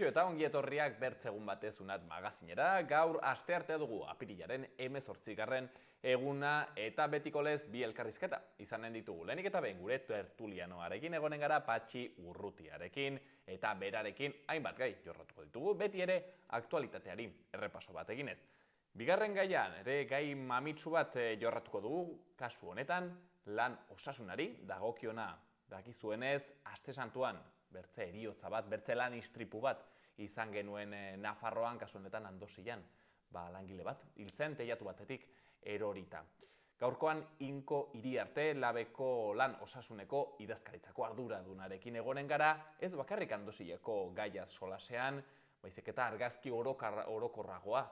Kaixo eta ongi etorriak bertzegun batez unat magazinera, gaur asteartea dugu apirilaren 18. Eguna eta betiko lez bi elkarrizketa izanen ditugu. Lehenik eta behin gure tertulianoarekin egonen gara Patxi Urrutiarekin eta berarekin hainbat gai jorratuko ditugu, beti ere aktualitateari errepaso bat eginez. Bigarren gaian ere gai mamitsu bat jorratuko dugu, kasu honetan lan osasunari dagokiona. Dakizuenez, aste santuan bertze heriotza bat, bertze lan istripu bat izan genuen Nafarroan, kasu honetan Andosian, langile bat hiltzen teilatu batetik erorita. Gaurkoan Inko Iriarte Labeko lan osasuneko idazkaritzako arduradunarekin egonen gara, ez bakarrik Andosiako gaia solasean, baizik eta argazki orokorragoa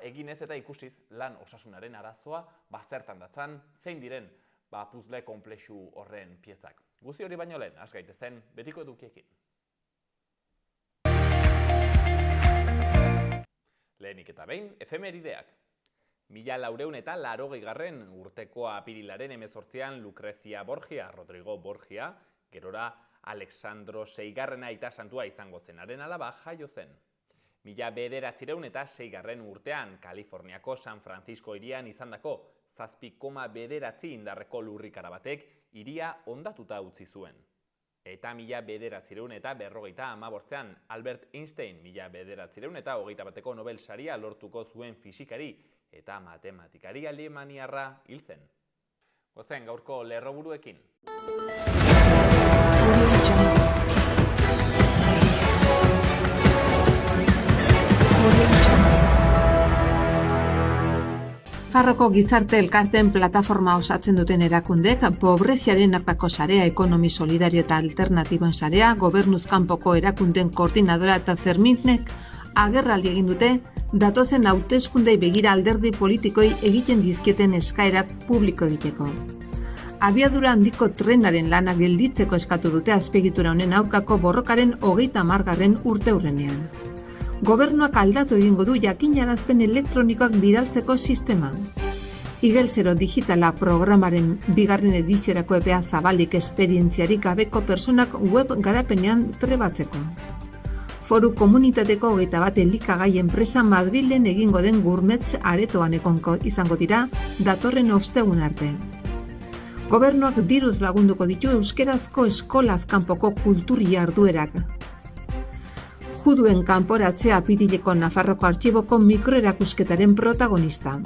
eginez eta ikusiz lan osasunaren arazoa zertan datzan, zein diren puzle konplexu horren piezak. Guzti hori baino lehen, has gaitezen betiko edukiekin. Lehenik eta behin, efemerideak. 1480 urteko apirilaren 18an Lucrezia Borgia, Rodrigo Borgia, gerora Alexandro VI aita santua izango zenaren alaba jaio zen. 1906 urtean Kaliforniako San Francisco hirian izandako 7,9 indarreko lurrikara batek hiria hondatuta utzi zuen. Eta 1958an Albert Einstein 1921 Nobel saria lortuko zuen fisikari eta matematikari alemaniarra hil zen. Goazen gaurko lerroburuekin. Nafarroko gizarte elkarteen plataforma osatzen duten erakundek, pobreziaren aurkako sarea, ekonomi solidario eta alternatiboen sarea, gobernuz kanpoko erakunden koordinadora eta Ferminek agerraldi egin dute, datozen hauteskundei begira alderdi politikoi egiten dizkieten eskaerak publiko egiteko. Abiadura handiko trenaren lana gelditzeko eskatu dute azpiegitura honen aurkako borrokaren 30. urteurrenean. Gobernuak aldatu egingo du jakinarazpen elektronikoak bidaltzeko sistema. Igelzero digitala programaren 2. ediziorako epea zabalik esperientziarik gabeko personak web garapenean trebatzeko. Foru komunitateko 21 elikagai enpresa Madrilen egingo den gourmet aretoan egongo izango dira datorren ostegun arte. Gobernuak diruz lagunduko ditu euskerazko eskolaz kanpoko kultur jarduerak. Juduen kanporatzea apirileko Nafarroko artxiboko mikroerakusketaren protagonista.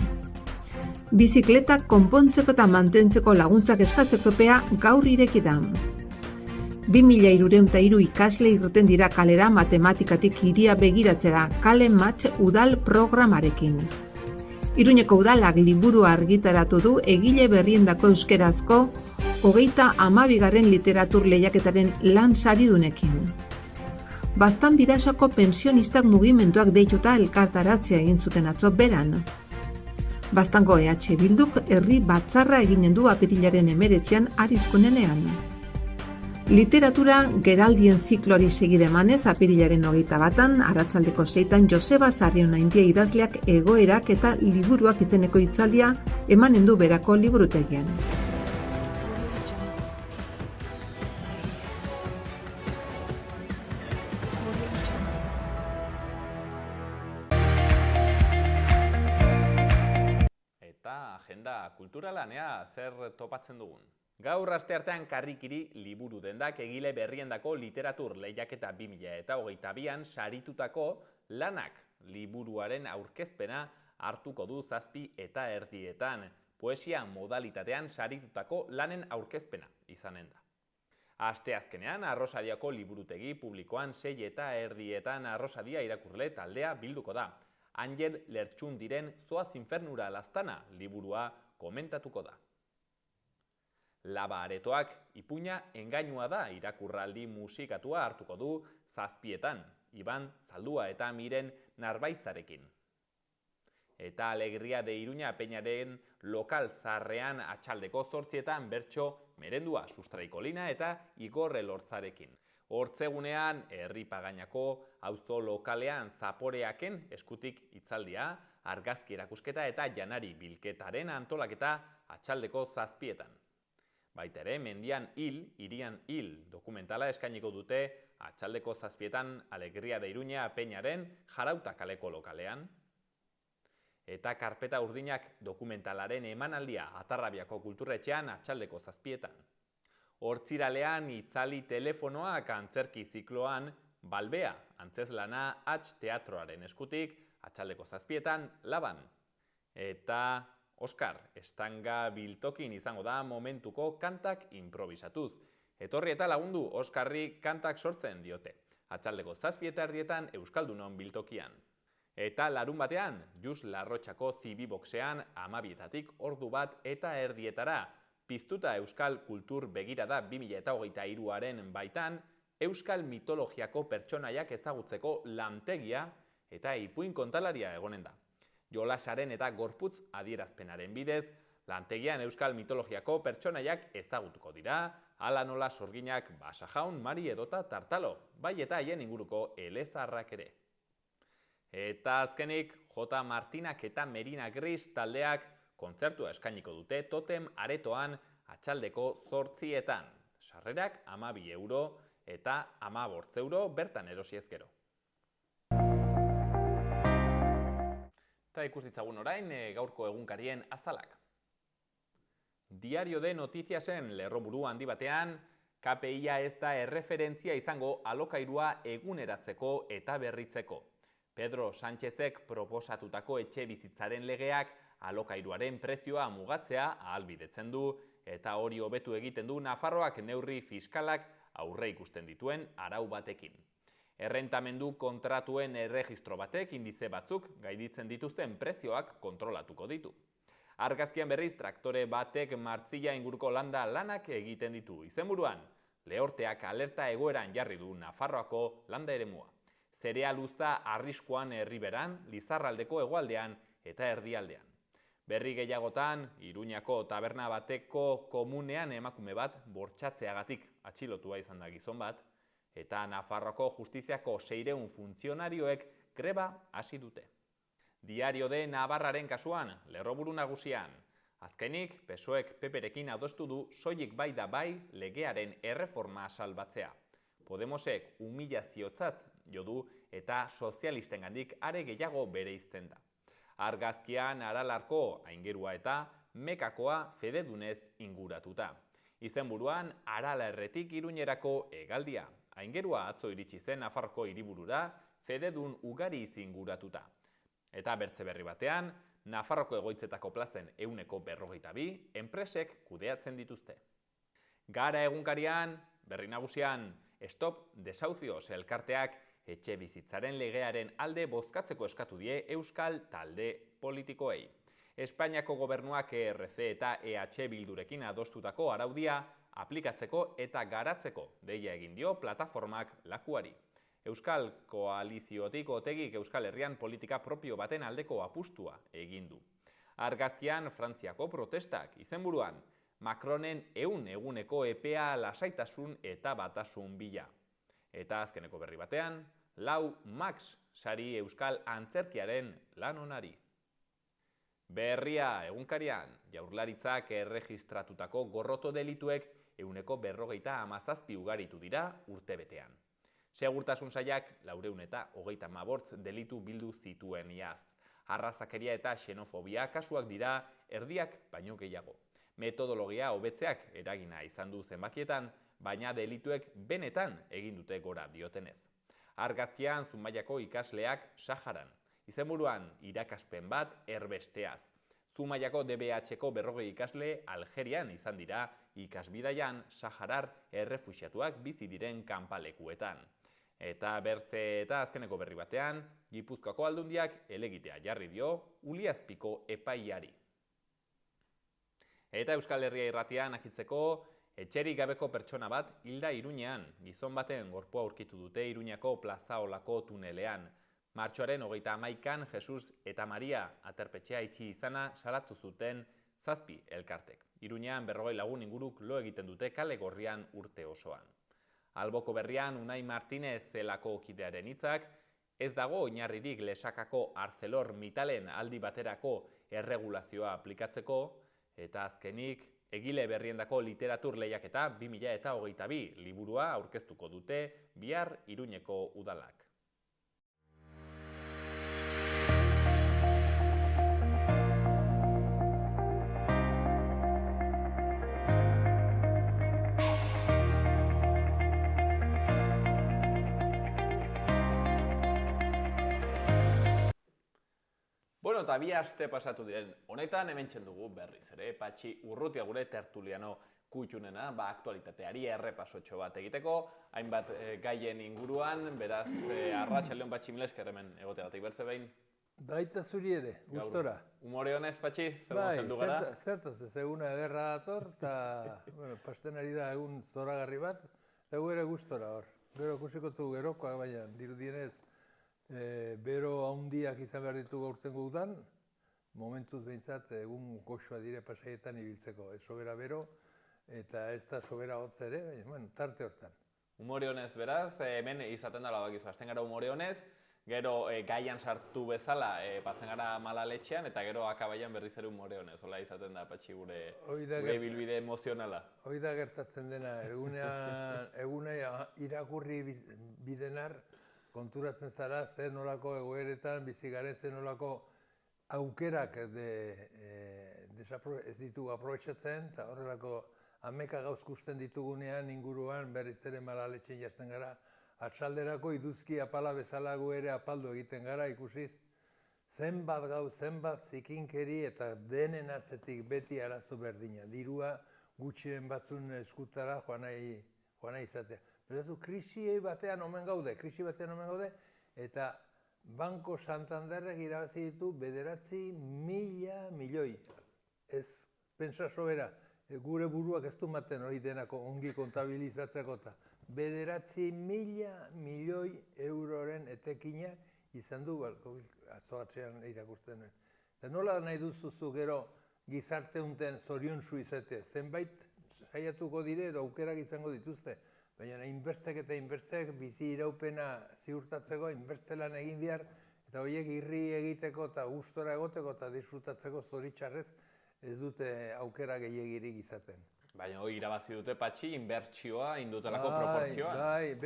Bizikletak konpontzeko eta mantentzeko laguntzak eskatzeko epea gaur ireki da. 2303 ikasle irten dira kalera matematikatik hiria begiratzera Kale Match udal programarekin. Iruñeko udalak liburua argitaratu du egile berriendako euskerazko 32. literatur lehiaketaren lan saridunekin. Baztan bidasoko pensionistak mugimenduak deituta elkartaratzea egin zuten atzo beran. Baztango EH Bilduk herri batzarra eginen du apirilaren 19an Arizkunenean. Literatura geraldien zikloari segide emanez apirilaren 21an arratsaldeko 6an Joseba Sarrionaindia idazleak egoerak eta liburuak izeneko hitzaldia emanen du berako liburutegian. Agenda kulturalean zer topatzen dugun. Gaur asteartean karrikiri liburu dendak egile berriendako literatur lehiaketa 2022an saritutako lanak liburuaren aurkezpena hartuko du 7:30 poesia modalitatean saritutako lanen aurkezpena izanen da. Asteazkenean Arrosadiako liburutegi publikoan 6:30 Arrosadia irakurle taldea bilduko da. Angel Lertxundiren Zoaz infernura laztana liburua komentatuko da. Laba aretoak ipuina engainua da irakurraldi musikatua hartuko du 7:00 Iban Zaldua eta Miren Narbaizarekin. Eta Alegria de Iruña Peñaren lokal zarrean atxaldeko 8:00 bertso merendua Sustraikolina eta Igor Elortzarekin. Hortzegunean, herri pagainako auzo lokalean zaporeaken eskutik hitzaldia, argazki erakusketa eta janari bilketaren antolaketa atxaldeko 7:00. Baita ere, mendian hil, hirian hil dokumentala eskainiko dute atxaldeko 7etan Alegria de Iruña Peñaren Jarauta kaleko lokalean. Eta Karpeta Urdinak dokumentalaren emanaldia Atarrabiako kulturretxean atxaldeko 7etan. Hortziralean itzali telefonoak antzerki zikloan Balbea antzeslana H teatroaren eskutik atxaldeko 7etan Laban. Eta Oskar Estanga biltokin izango da momentuko kantak improvisatuz. Etorri eta lagundu Oskarri kantak sortzen diote. Atxaldeko 7:30 Euskaldunon biltokian. Eta larun batean, Jus Larrotxako Zibiboxean 12etatik ordu bat eta erdietara. Piztuta Euskal Kultur Begirada 2023aren baitan, Euskal mitologiako pertsonaiak ezagutzeko lantegia eta ipuin kontalaria egonen da. Jolasaren eta gorputz adierazpenaren bidez, lantegian Euskal mitologiako pertsonaiak ezagutuko dira, hala nola sorginak Basajaun, Mari edota Tartalo, bai eta haien inguruko elezarrak ere. Eta azkenik, J. Martinak eta Merina Gris taldeak kontzertua eskainiko dute Totem aretoan atxaldeko 8etan. Sarrerak 12 euro eta 15 euro bertan erosi ezkero. Eta ikus ditzagun orain gaurko egunkarien azalak. Diario de Notiziasen lerroburu handi batean, KPIa ez da erreferentzia izango alokairua eguneratzeko eta berritzeko. Pedro Sánchezek proposatutako etxe bizitzaren legeak alokairuaren prezioa mugatzea ahalbidetzen du eta hori hobetu egiten du Nafarroak neurri fiskalak aurre ikusten dituen arau batekin. Errentamendu kontratuen erregistro batek indize batzuk gainditzen dituzten prezioak kontrolatuko ditu. Argazkian berriz traktore batek Martzilla inguruko landa lanak egiten ditu. Izenburuan, lehorteak alerta egoeran jarri du Nafarroako landa eremua. Zerealuzta arriskuan herriberan, Lizarraldeko hegoaldean eta erdialdean. Berri gehiagotan, Iruñako taberna bateko komunean emakume bat bortxatzeagatik atxilotua izan da gizon bat, eta Nafarroako justiziako 600 funtzionarioek greba hasi dute. Diario de Navarraren kasuan, lerroburu nagusian. Azkenik, PSOEk PPrekin adostu du soilik bai da bai legearen erreforma salbatzea. Podemosek humilaziotzat jo du eta sozialistengandik are gehiago bereizten da. Argazkian Aralarko aingerua eta Mekakoa fededunez inguratuta. Izenburuan Aralarretik Iruñerako hegaldia. Aingerua atzo iritsi zen Nafarroko hiriburura fededun ugari inguratuta. Eta bertze berri batean, Nafarroko egoitzetako plazen 142 enpresek kudeatzen dituzte. Gara egunkarian, berri nagusian, Stop Desahucios elkarteak etxe bizitzaren legearen alde bozkatzeko eskatu die euskal talde politikoei. Espainiako gobernuak ERC eta EH Bildurekin adostutako araudia aplikatzeko eta garatzeko deia egin dio plataformak lakuari. Euskal Koaliziotik Otegik Euskal Herrian politika propio baten aldeko apustua egin du. Argazkian Frantziako protestak izenburuan, Macronen 100 eguneko epea lasaitasun eta batasun bila. Eta azkeneko berri batean, Lau Max sari Euskal Antzerkiaren lan onari. Berria egunkarian, Jaurlaritzak erregistratutako gorroto delituek 157 ugaritu dira urtebetean. Segurtasun sailak 438 delitu bildu zituen iaz. Arrazakeria eta xenofobia kasuak dira erdiak baino gehiago. Metodologia hobetzeak eragina izan du zenbakietan, baina delituek benetan egin dute gora diotenez. Argazkian Zumaiako ikasleak Saharan. Izenburuan irakaspen bat erbesteaz. Zumaiako DBH-ko 40 ikasle Algerian izan dira ikasbidaian Saharar errefuxiatuak bizi diren kanpalekuetan. Eta bertze eta azkeneko berri batean, Gipuzkoako Aldundiak helegitea jarri dio Uliazpiko epaiari. Eta Euskal Herria irratian akitzeko, etxerik gabeko pertsona bat hilda Iruñean, gizon baten gorpua aurkitu dute Iruñako plazaolako tunelean. Martxoaren 31an Jesus eta Maria aterpetxea itxi izana salatu zuten 7 elkartek. Iruñean 40 lagun inguruk lo egiten dute kale gorrian urte osoan. Alboko berrian Unai Martinez zelako kidearen hitzak, ez dago oinarririk Lesakako Arcelor Mitalen aldi baterako erregulazioa aplikatzeko, eta azkenik Egile berriendako literatur lehiaketa 2022 liburua aurkeztuko dute bihar Iruñeko udalak. Bueno, eta 2 aste pasatu diren honetan hementzen dugu berriz ere, Patxi Urrutia gure tertuliano kutxunena, aktualitateari errepasotxo bat egiteko, hainbat gaien inguruan, beraz, arratsaldeon Patxi milesker hemen egoteagatik bertze behin. Baita zuri ere, gustora. Humore honez, Patxi, zer mozendu gara? Zertaz, ez eguna ederra dator, eta pasten ari da egun zoragarri bat, eta gu ere gustora hor. Gero kusiko du gerokoak, baina dirudienez, bero handiak izan behar ditugu aurtengo udan, momentuz behintzat egun goxoa dire pasaietan ibiltzeko. Ez sobera bero, eta ez da sobera hotz ere, baina tarte hortan. Humore honez beraz, hemen izaten dela bakizu, hasten gara humore honez, gero gaian sartu bezala patzen gara Malaletxean, eta gero akabaian berriz ere humore honez, hola izaten da Patxi gure bilbide emozionala. Hoi da gertatzen dena, eguna irakurri bidenar, konturatzen zara zer nolako egoeretan, bizi garen zer nolako aukerak ez ditugu aprobetxatzen, eta horrelako ameka gauzkusten ditugunean inguruan berriz ere Malaletxean jazten gara, atxalderako iduzki apala bezala gu ere apaldu egiten gara ikusiz, zenbat gauz, zenbat zikinkeri eta denen atzetik beti arazo berdina. Dirua gutxien batzun eskutara joan nahi izatea. Beraz, krisi batean omen gaude, eta Banko Santanderrek irabazi ditu 9.000 milioi. Ez, pentsa sobera, gure buruak ez du maten hori denako ongi kontabilizatzeko eta 9.000 milioi euroren etekina izan du, atzoatzean irakurtzen. Eta nola nahi duzuzu gero gizarte unten zoriontsu izatea, zenbait saiatuko dire edo aukerak izango dituzte. Baina inbertsek eta inbertsek bizi iraupena ziurtatzeko, inbertzelan egin behar, eta horiek irri egiteko eta gustora egoteko eta disfrutatzeko zoritxarrez ez dute aukera gehiagirik izaten. Baina hori irabazi dute Patxi, inbertsioa, indutelako proportzioa. Bai,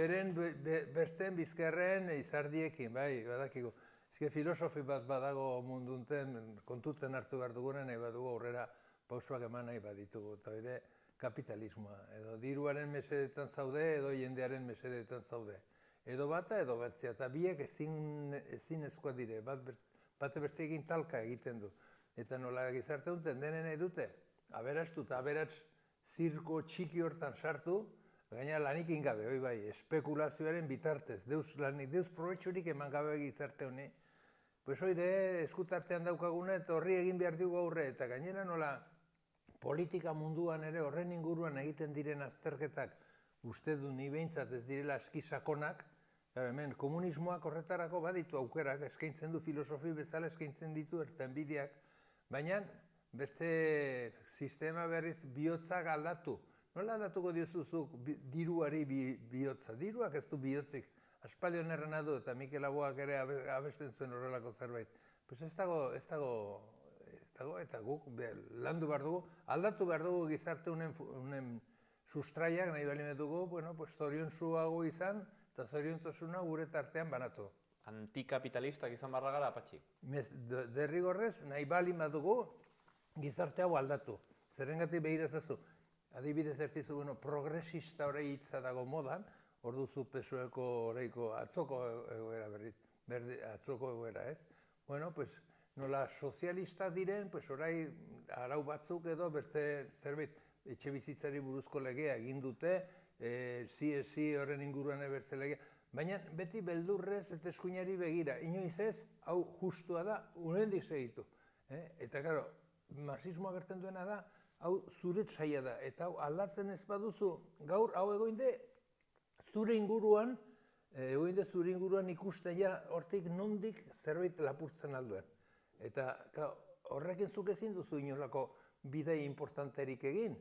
bertzen bizkerren izardiekin, bai, badakiko. Ezke filosofi bat badago mundunten, kontuten hartu behar dugunen, nahi badugu aurrera pausoak eman nahi baditugu. Eta bide, kapitalismoa, edo diruaren mesedetan zaude, edo jendearen mesedetan zaude. Edo bata, edo bertzea, eta biek ezin ezkoa dire, bate bertzeekin talka egiten du. Eta nola gizarte duten, denen nahi dute, aberastu eta aberats zirko txiki hortan sartu, gaina lanik ingabe, hoi bai, espekulazioaren bitartez, deus probetxurik eman gabe gizarte honi. Pues hoi de, eskutartean daukaguna, eta horri egin behar dugu aurre, eta gainera nola, politika munduan ere horren inguruan egiten diren azterketak uste du ni behintzat ez direla aski sakonak, hemen komunismoak horretarako baditu aukerak, eskaintzen du filosofi bezala eskaintzen ditu ertenbideak, baina beste sistema berriz bihotzak aldatu. Nola aldatuko diozuzuk diruari bihotza? Diruak ez du bihotzik. Aspaldi honerrena du eta Mikel Laboak ere abesten zuen horrelako zerbait. Pues ez dago, eta guk landu behar dugu, aldatu behar dugu gizarte unen sustraiak nahi bali dugu, zoriontsuago izan eta zoriontasuna gure tartean banatu. Antikapitalistak izan barra gara, Patxi? Derrigorrez, nahi bali dugu gizarte hau aldatu. Zerrengatik behirazazu, adibidez ertizu, progresista hori hitza dago modan, hor duzu PSOEko horreiko atzoko egoera, ez? Nola sozialistak diren, orai arau batzuk edo beste zerbait etxe bizitzari buruzko legea egin dute, CSI horren inguruan ebertze legea, baina beti beldurrez eta eskuinari begira, inoiz ez, hau justua da, unendik segitu. Eta, karo, marxismoa gertzen duena da, hau zure txaila da, eta hau aldatzen ez baduzu, gaur hau egoinde zure inguruan ikusten ja hortik nondik zerbait lapurtzen alduen. Eta horrekin zuk ezin duzu inolako bidei importanterik egin.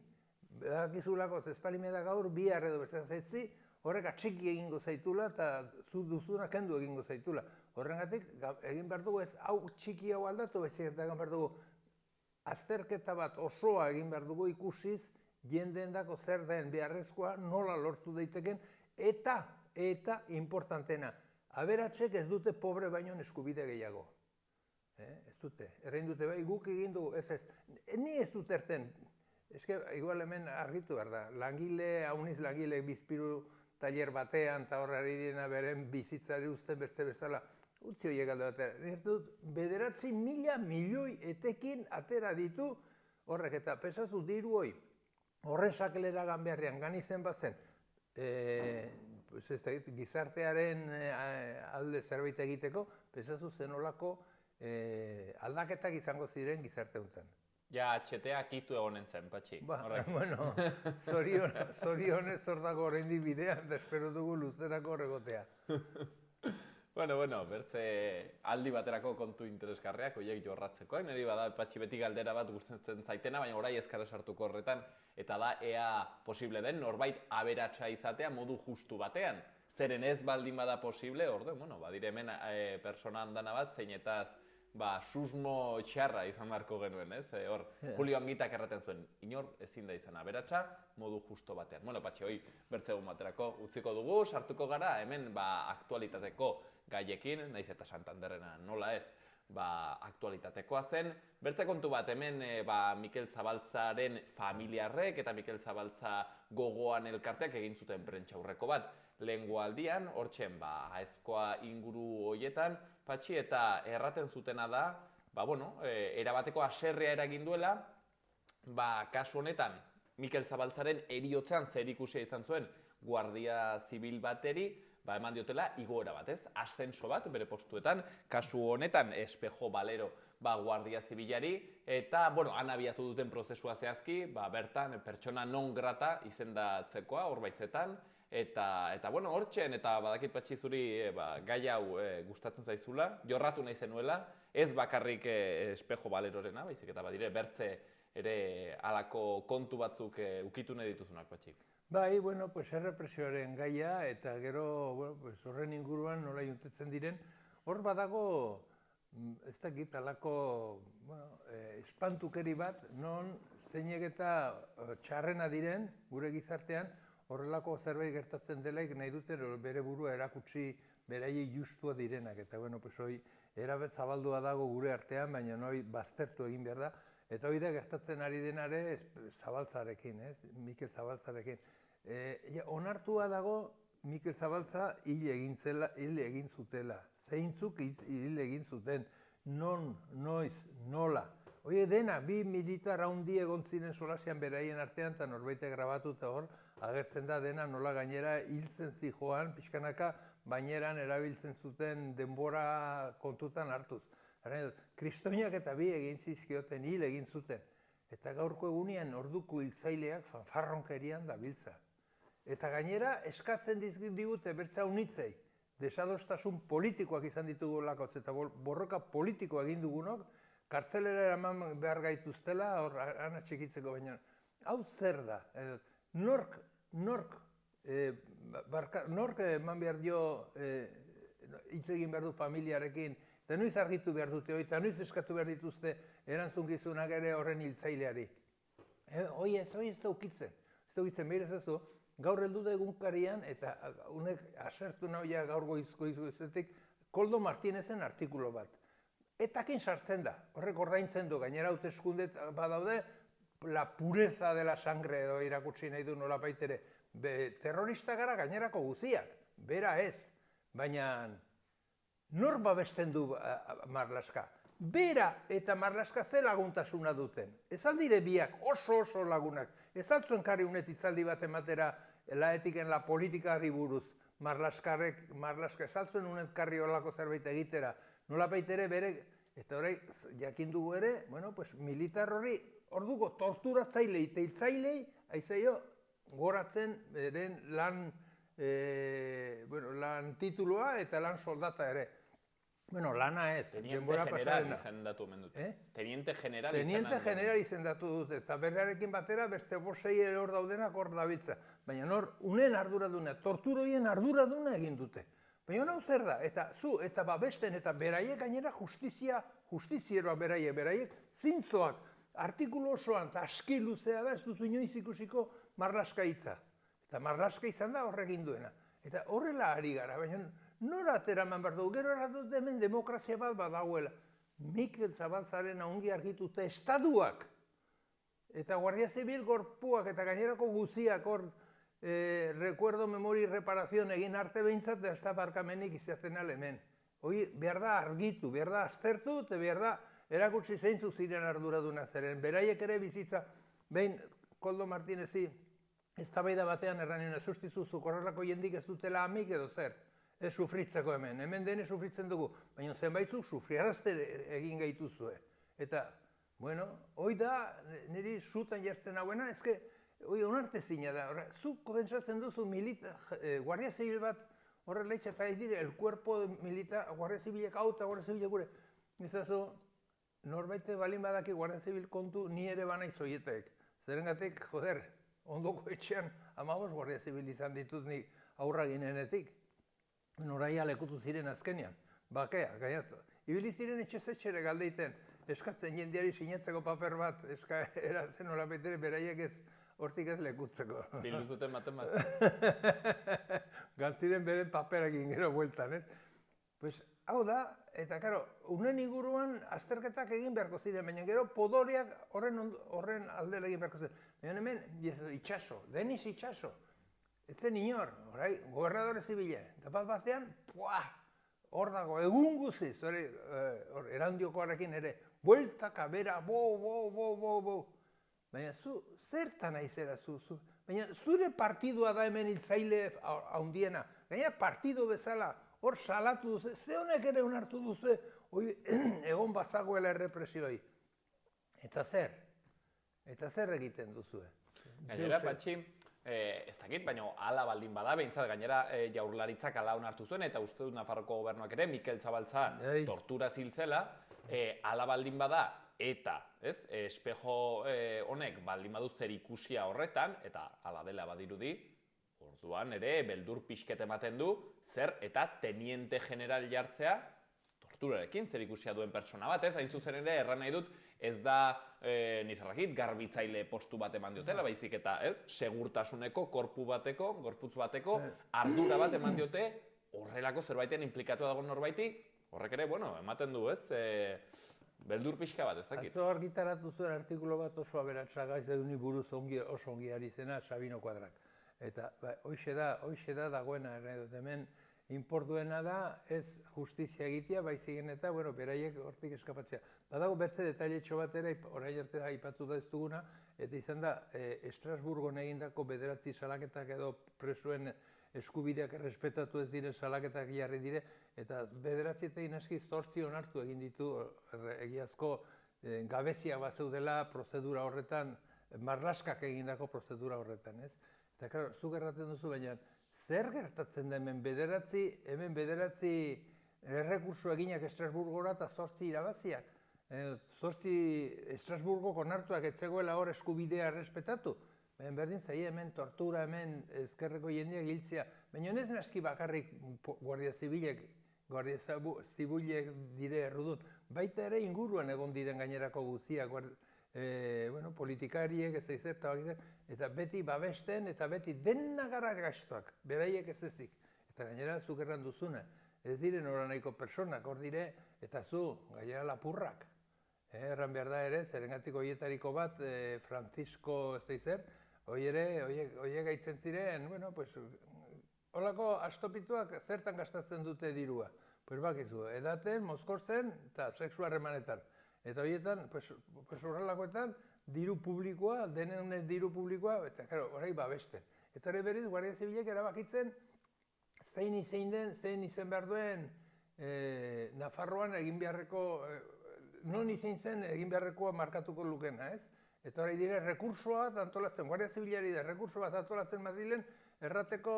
Dakizulako, zezpalimeda gaur, bihar edo bezala zaitzi, horrek atxiki egingo zaitula eta zu duzuna kendu egingo zaitula. Horrengatik, egin behar dugu ez hau txiki hau aldatu, bezik eta egin behar dugu azterketa bat osoa egin behar dugu ikusiz, jendeendako zer den beharrezkoa, nola lortu daiteken, eta importantena, aberatsek ez dute pobre baino eskubide gehiago. Ez dute, errein dute, bai, guk egin dugu, ez. Ni ez dut erten, eske, igual hemen argitu behar da, hauniz langile bizpiru taller batean, eta horrari dena beren bizitzari uzten beste bezala, utzi horiek alde batera. Nire dut, 9.000 milioi etekin atera ditu horrek, eta pesazu diru hoi, horren sakelera ganbeharrean ganizen bazen, gizartearen alde zerbait egiteko, pesazu zenolako aldaketak izango ziren gizarte honetan. Ja, txetea kitu egonen zen, Patxi. Bueno, zorionez hor dago oraindik bidean, eta espero dugu luzerako horregotea. Bueno, bertze aldi baterako kontu interesgarriak, horiek jorratzekoak, niri bada Patxi beti galdera bat gustatzen zaitena, baina orai ezkara sartuko horretan, eta da ea posible den norbait aberatsa izatea modu justu batean. Zeren ez baldin bada posible, badire hemen persona handana bat, zeinetaz susmo txarra izan beharko genuen, ez? Hor, Julio Angitak erraten zuen, inor ezin da izan aberatsa modu justo batean. Bueno, Patxi, hoi bertzegun baterako utziko dugu, sartuko gara, hemen aktualitateko gaiekin, naiz eta Santanderrena nola ez, aktualitatekoa zen. Bertze kontu bat, hemen Mikel Zabaltzaren familiarrek eta Mikel Zabaltza gogoan elkarteak egin zuten prentsaurreko bat. Lehengo aldian, hortxen, aezkoa inguru horietan, Patxi, eta erraten zutena da, erabateko haserrea eragin duela, kasu honetan, Mikel Zabaltzaren eriotzean zer ikusia izan zuen Guardia Zibil bateri, eman diotela igoera bat, ez? Ascenso bat, bere postuetan, kasu honetan, Espejo Balero Guardia Zibilari, eta, han abiatu duten prozesua zehazki, bertan, pertsona non grata izendatzekoa, horbaitzetan, eta hortxen, eta badakit Patxi zuri gai hau gustatzen zaizula, jorratu nahi zenuela, ez bakarrik Espejo Balerorena, baizik eta badire bertze ere halako kontu batzuk ukitu nahi dituzunak, Patxi. Bai, errepresioaren gaia, eta gero horren inguruan nola juntetzen diren, hor badago, ez dakit, halako espantukeri bat, non zeinek eta txarrena diren, gure gizartean, horrelako zerbait gertatzen delaik nahi duten bere burua erakutsi beraiei justua direnak. Eta, hoi, erabet zabaldua dago gure artean, baina hoi baztertu egin behar da. Eta hoi da gertatzen ari denare Zabaltzarekin, Mikel Zabaltzarekin. Onartua dago Mikel Zabaltza hil egin zutela. Zeintzuk hil egin zuten, non, noiz, nola. Hoi dena, bi militar haundi egon ziren solasean beraien artean, eta norbaitek grabatu eta hor, agertzen da dena nola gainera hiltzen zijoan, pixkanaka baineran erabiltzen zuten denbora kontutan hartuz. Kristoinak eta bi egin zizkioten, hil egin zuten. Eta gaurko egunean orduko hiltzaileak fanfarronkerian dabiltza. Eta gainera eskatzen digute bertza unitzei, desadostasun politikoak izan ditugulako, eta borroka politikoa egin dugunok, kartzelera eraman behar gaituztela, hor ana txikitzeko baina. Hau zer da? Nork eman behar dio hitz egin behar du familiarekin, eta noiz argitu behar dute hori, eta noiz eskatu behar dituzte erantzunkizunak ere horren hiltzaileari. Hoi ez da ukitzen. Ez da ukitzen, behir ezazu, gaur heldu da egunkarian, eta unek asertu nahoia gaur goizuezetik, Koldo Martinezen artikulo bat. Etakin sartzen da, horrek ordaintzen du, gainera hauteskundet badaude, la pureza de la sangre edo irakutsi nahi du nola baitere. Terrorista gara gainerako guziak, bera ez, baina nor babesten du Marlaska? Bera eta Marlaska ze laguntasuna duten. Ez aldire biak oso lagunak. Ez altzuen karri unet itzaldi bat ematera laetiken la politikari buruz. Marlaska ez altzuen unet karri horlako zerbait egitera. Nola baitere bere, eta horrei jakin dugu ere, militar horri orduko torturatzailei eta hiltzailei, aizaio, goratzen beren lan tituloa eta lan soldata ere. Lana ez, denbora pasarena. Teniente general izendatu dute, eta berrearekin batera beste bosei ere hor daudenak hor dabiltza. Baina hor, unen arduraduna, torturoien arduraduna egin dute. Baina hau zer da, eta babesten, eta beraiek gainera justizieroa beraiek zintzoak, artikulu osoan, eta aski luzea da, ez duzu inoiz ikusiko marlaska hitza. Eta marlaska izan da horrekin duena. Eta horrela ari gara, baina nora ateraman behar dugu, gero erratut hemen demokrazia bat badagoela. Mikel Zabaltzaren ongi argituta estaduak, eta Guardia Zibil gorpuak eta gainerako guziak hor recuerdo, memoria, reparazion egin arte behintzat, ez da barkamenik izaten hemen. Hoi behar da argitu, behar da aztertu, eta behar da erakutsi zeintzu ziren arduraduna zeren. Beraiek ere bizitza, behin Koldo Martinezi eztabaida batean erranien sustizu zuk horrelako jendik ez dutela amik edo zer. Ez sufritzeko hemen, hemen dene sufritzen dugu, baina zenbaitzuk sufriarazte egin gaituzue. Eta, bueno, hoi da niri zutan jartzen hauena, ezke, hoi onartezina da, zuk pentsatzen duzu Guardia Zibil bat horrela itxa eta dire, el cuerpo militar, Guardia Zibilek hau eta Guardia Zibilek gure. Nizazu, norbaite balin badaki Guardia Zibil kontu ni ere banaiz horietek. Zerengatik, joder, ondoko etxean 15 Guardia Zibil izan ditut ni aurra ginenetik. Noraia lekutu ziren azkenean, bakea, gaiatu. Ibili ziren etxez-etxere galdeiten, eskatzen jendeari sinatzeko paper bat, eratzen hola betere beraiek ez, hortik ez lekutzeko. Bildu zuten baten bat. Gantziren beren paperakin gero bueltan, ez? Pues, hau da, eta karo, unen inguruan azterketak egin beharko ziren, baina gero podoreak horren aldera egin beharko ziren. Baina hemen, itxaso, Denis Itxaso. Etzen inor, orai, gobernadore zibile, eta bat batean, hor dago, egun guziz, erandioko ere, bueltaka, bera, bo. Baina zu, zertan aizera zu, baina zure partidua da hemen hiltzaile haundiena, gaina partido bezala, hor salatu duzu, ze honek ere onartu duzu, egon bazagoela errepresioi. Eta zer egiten duzu? Gainera, Patxi, ez dakit, baina hala baldin bada, behintzat gainera Jaurlaritzak hala onartu zuen, eta uste dut Nafarroko gobernuak ere, Mikel Zabaltza tortura ziltzela, hala baldin bada, eta espejo honek baldin badu zer ikusia horretan, eta hala dela badirudi, orduan ere beldur pixket ematen du, zer eta teniente general jartzea, torturarekin zer ikusia duen pertsona bat, hain zuzen ere, erran nahi dut, ez da, nizarrakit, garbitzaile postu bat eman diotela, baizik eta, segurtasuneko, gorputz bateko, ardura bat eman diote, horrelako zerbaitean implikatu dago norbaiti, horrek ere, bueno, ematen du, beldur pixka bat, ez dakit. Atzo argitaratu zuen artikulo bat oso aberatsa gaiz eduni buruz oso ongi ari zena Sabino Kuadrak. Eta hoxe da dagoena, hemen inportuena da ez justizia egitea, baizik eta, beraiek hortik eskapatzea. Badago bertze detailetxo bat ere, orain arte aipatu da ez duguna, eta izan da, Estrasburgon egindako 9 salaketak edo presuen eskubideak errespetatu ez diren salaketak jarri dire, eta 9 eta inaski 8 onartu egin ditu egiazko gabeziak bat zeudela prozedura horretan, marlaskak egindako prozedura horretan, ez? Eta, klaro, zuk erraten duzu, baina zer gertatzen da hemen 9 errekurso eginak Estrasburgora eta 8 irabaziak? 8 Estrasburgoko onartuak etzegoela hor eskubidea errespetatu? Berdin zaie hemen tortura, hemen ezkerreko jendeak hiltzea. Baina ez naski bakarrik Guardia Zibilek dire errudun. Baita ere inguruan egon diren gainerako guztiak, politikariek, ez eizer, eta beti babesten, eta beti dena gara gaiztoak, beraiek ez ezik. Eta gainera zuk erran duzuna, ez dire noranahiko personak, hor dire, eta zu, gainera lapurrak. Erran behar da ere, zerengatik horietariko bat, Francisco, ez eizer, horiek gaitzen ziren, holako astopituak zertan gastatzen dute dirua. Pues bakizu, edaten, mozkortzen, eta sexu harremanetan. Eta horietan, horrelakoetan, diru publikoa, denen diru publikoa, eta orai babesten. Eta hori berriz, Guardia Zibilek erabakitzen, zein izen behar duen Nafarroan egin beharreko, non izin zen egin beharrekoa markatuko lukena, ez? Eta hori dire, rekursoa antolatzen, Guardia Zibilari da, rekurso bat antolatzen Madrilen, errateko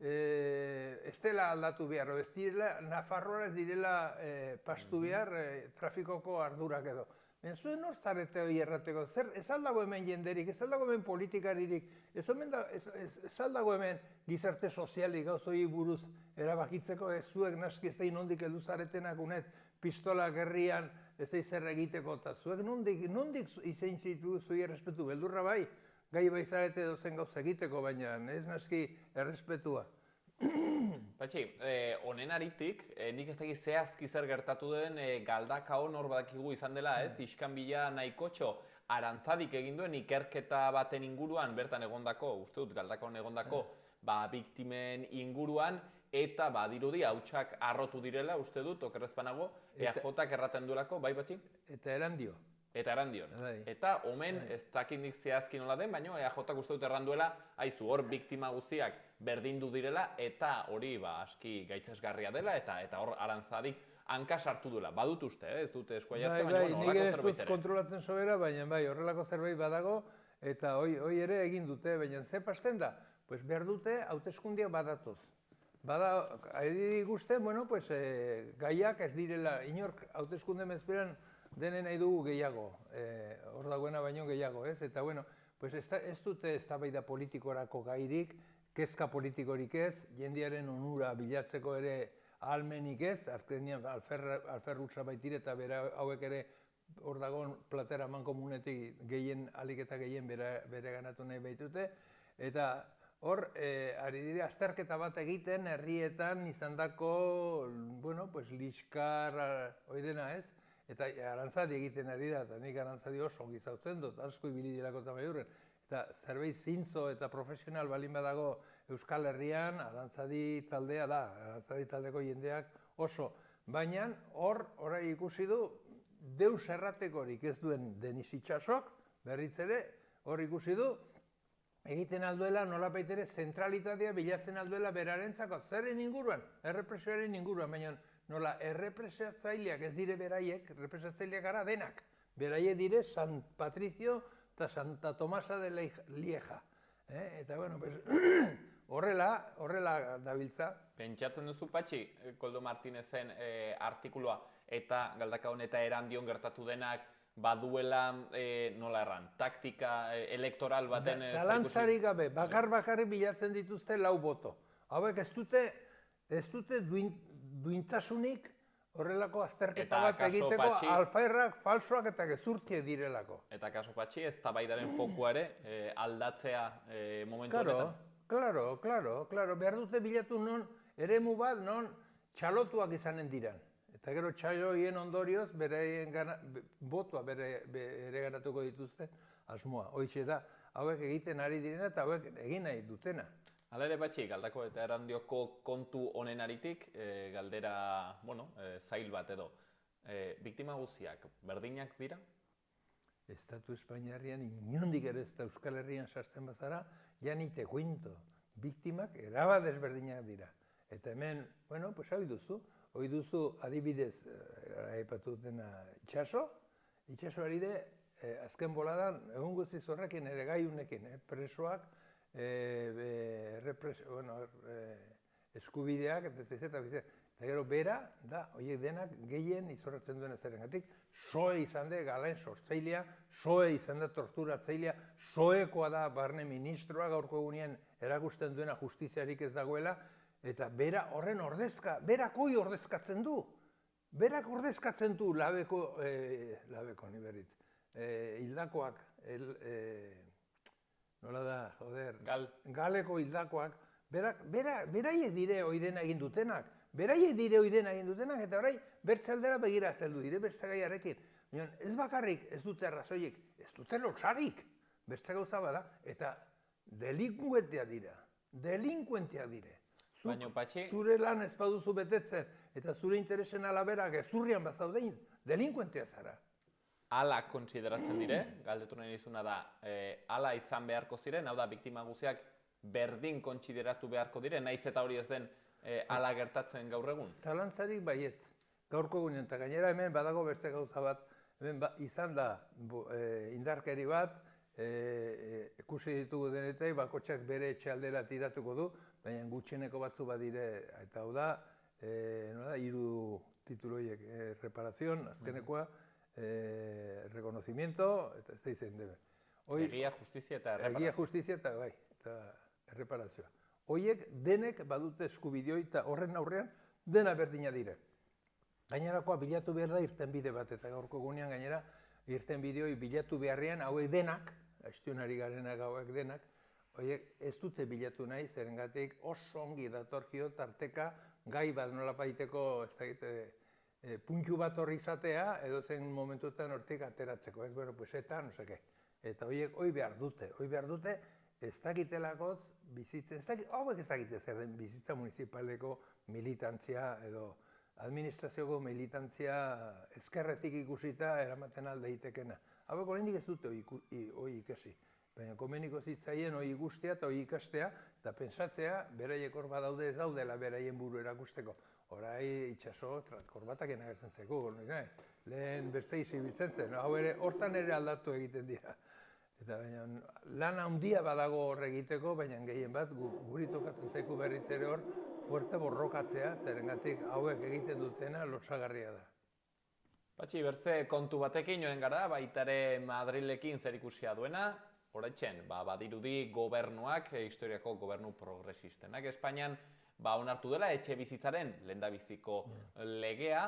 ez dela aldatu behar, ez direla, Nafarroa ez direla pastu behar trafikoko ardurak edo. baina zuen hor zarete hori errateko, ez aldago hemen jenderik, ez aldago hemen politikaririk, ez aldago hemen gizarte sozialik gauzoi buruz erabakitzeko, ez zuek naski ez da nondik heldu zaretenak unet pistola gerrian ez da zer egiteko, eta zuek nondik izein zitu zui errespetu, beldurra bai, gai bai zarete dozen gauza egiteko, baina ez naski errespetua. Patxi, honen aritik, nik ez dakit zehazki zer gertatu den Galdakaon hor badakigu izan dela, ez? Iskanbila nahikotxo arantzadik egin duen ikerketa baten inguruan, bertan egondako, uste dut Galdakaon egondako, biktimen inguruan, eta dirudi hautsak harrotu direla, uste dut, okerrezpanago, EAJak erraten duelako, bai Patxi? Eta erandio. Eta erandion. Eta omen, ez dakindik zehazkin nola den, baina EAJak uste dut erranduela, haizu, hor biktima guztiak berdindu direla, eta hori aski gaitzesgarria dela, eta hor arantzadik hanka sartu duela. Badut uste, ez dute eskuai hartzen, baina horrelako zerbait ere. Nik ez dut kontrolatzen sobera, baina horrelako zerbait badago, eta hoi ere egin dute, baina ze pasten da? Pues behar dute hauteskundiak badatoz. Bada, adibide guzti, gaiak ez direla, inork hauteskunde mezperan denen nahi dugu gehiago, hor dagoena baino gehiago, ez? Eta, ez dute eztabaida politikorako gairik, kezka politikorik ez, jendearen onura bilatzeko ere ahalmenik ez, azkenean alferrutza baitire eta hauek ere hor dagoen platera mankomunetik gehien, alik eta gehien bere ganatu nahi baitute, eta hor, ari dire, azterketa bat egiten herrietan izandako, liskar, hoi dena ez, eta arantzadi egiten ari da, eta nik arantzadi oso gizautzen dut, asko ibili dirako eta maiurren. Eta zerbait zintzo eta profesional balin badago Euskal Herrian, arantzadi taldea da, arantzadi taldeko jendeak oso. Baina hor ikusi du, deus erratekorik ez duen Denis Itsasok, berriz ere, hor ikusi du, egiten alduela nolapait ere zentralitatea bilatzen alduela berarentzako, zeren inguruan, errepresioaren inguruan, baina nola errepresatzaileak ez dire beraiek, errepresatzaileak gara denak. Beraiek dire San Patricio eta Santa Tomasa de Lieja. Eta, horrela dabiltza. Pentsatzen duzu, Patxi, Koldo Martinezen artikulua eta Galdakaon eta Erandion gertatu denak baduela, nola erran, taktika elektoral baten... Zalantzarik gabe, bakarrik bilatzen dituzte 4 boto. Hauek ez dute duintasunik horrelako azterketa bat egiteko alfairrak, falsoak eta gezurtiek direlako. Eta kaso Patxi, ez tabaidaren fokua ere aldatzea momentu honetan? Claro, behar dute bilatu non, eremu bat non txalotuak izanen diran. Eta gero txaloien ondorioz, botua bere ganatuko dituzte asmoa. Hoixe da, hauek egiten ari direna eta hauek egin nahi dutena. Hala ere Patxi, Galdako eta Erandioko kontu honen aritik, galdera, zail bat edo, biktima guztiak berdinak dira? Estatu Espainiarrian inondik ere ez da Euskal Herrian sartzen bazara, ja ni te cuento, biktimak erabat desberdinak dira. Eta hemen, hoi duzu adibidez, aipatu dena Itxaso ari de, azken boladan, egun guztiz horrekin ere gaiunekin, presoak, eskubideak, eta gero bera, da, horiek denak gehien izorratzen duen ezerengatik, soe izan da galen sortzailea, soe izan da torturatzailea, soekoa da barne ministroa gaurko egunean erakusten duena justiziarik ez dagoela, eta bera horren berak hoi ordezkatzen du. Berak ordezkatzen du labeko niberritz, hildakoak, nola da, galeko hildakoak, beraiek dire oidena egin dutenak, eta orai bertzaldera begiratzen du dire bertzagaiarekin. Ez bakarrik ez dute arrazoiek, ez dute lotsarik, bertzagauza bada, eta delinkuenteak dire. Zure lan ez baduzu betetzen, eta zure interesen alabera gezurrian bazaudein, delinkuentea zara. Ala kontsideratzen dire, galdetu nahi nizuna da, ala izan beharko ziren, hau da, biktima guztiak berdin kontsideratu beharko diren, nahiz eta hori ez den ala gertatzen gaur egun? Zalantzarik baietz, gaurko egunean, eta gainera hemen badago beste gauza bat, hemen izan da indarkeri bat, ikusi ditugu denetai, bakotxak bere etxe aldera tiratuko du, baina gutxieneko batzu badire, eta hau da, 3 tituloiek, reparazion, azkenekoa, reconocimiento, eta ez da izan debe. Egia, justizia eta erreparazioa. Egia, justizia eta bai, eta erreparazioa. Hoiek denek badute eskubideoi eta horren aurrean dena berdina dire. Gainerakoa bilatu behar da irtenbide bat, eta gaurko egunean gainera irtenbideoi bilatu beharrean hauek denak, astionari garenak hauek denak, horiek ez dute bilatu nahi, zerengatik oso ongi datorkio tarteka gai bat nolabaiteko, ez dakit, puntu bat horri izatea, edo zen momentuetan hortik ateratzeko, ez bueno, pues eta, no seke. Eta horiek hoi behar dute, ez dakitelakotz bizitzen, hauek ez dakite zer den bizitza municipaleko militantzia edo administrazioko militantzia ezkerretik ikusita eramaten alde itekena. Hauek oraindik ez dute hoi ikasi. Baina komeniko zitzaien hoi ikustea eta hoi ikastea eta pentsatzea beraiek hor badaude ez daudela beraien buru erakusteko. Horai itxaso korbatak agertzen zeko, lehen beste izibitzen zen, hau ere hortan ere aldatu egiten dira. Eta baina lan handia badago hor egiteko, baina gehien bat guri tokatzen zaiku berriz ere hor fuerte borrokatzea, zerengatik hauek egiten dutena lotsagarria da. Patxi, bertze kontu batekin joan gara, baitare Madrilekin zerikusia duena, horretzen, badirudi gobernuak, historiako gobernu progresistenak Espainian, onartu dela etxe bizitzaren lehendabiziko legea,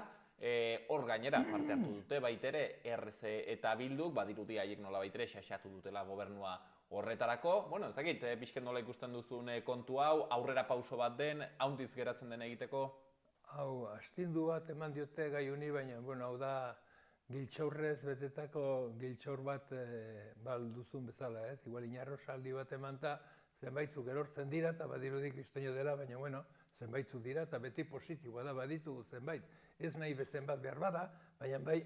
hor gainera parte hartu dute baitere RC eta Bilduk, badirudi haiek nola baitere xaxatu dutela gobernua horretarako. Bueno, ez dakit, pixket nola ikusten duzun kontu hau, aurrera pauso bat den, haundiz geratzen den egiteko? Hau, astindu bat eman diote gai honi, baina, bueno, hau da giltxaurrez betetako giltxaur bat balduzun bezala, ez? Igual inarrosaldi bat emanta, zenbaitzuk erortzen dira eta badirudi kristoño dela, baina, bueno, zenbaitzuk dira eta beti positiboa da baditu zenbait. Ez nahi bezen bat behar bada, baina bai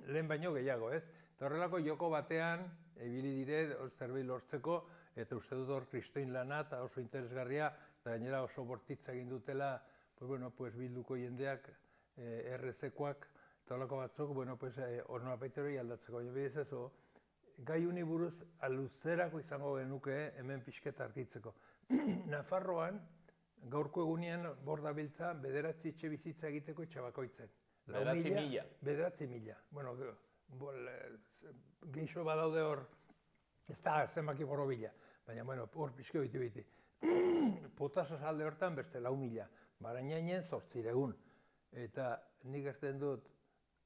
lehen baino gehiago, ez? Eta horrelako joko batean, ibili dire zerbait lortzeko, eta uste dut hor kristoin lana eta oso interesgarria, eta gainera oso bortitza egin dutela, Bilduko jendeak, RZ-koak, eta horrelako batzuk, hor nolapaiteroi aldatzeko. Baina bidezazu, gai uni buruz aluzerako izango genuke hemen pixket argitzeko. Nafarroan, gaurko egunean bordabiltza bederatzi etxe bizitza egiteko etxabakoitzen. 9.000? 9.000. Bueno, geixo badaude hor, ez da zenbaki borobila, baina, hor pixke biti. Potasas alde hortan beste 4.000, Barainainen 800. Eta nik erten dut,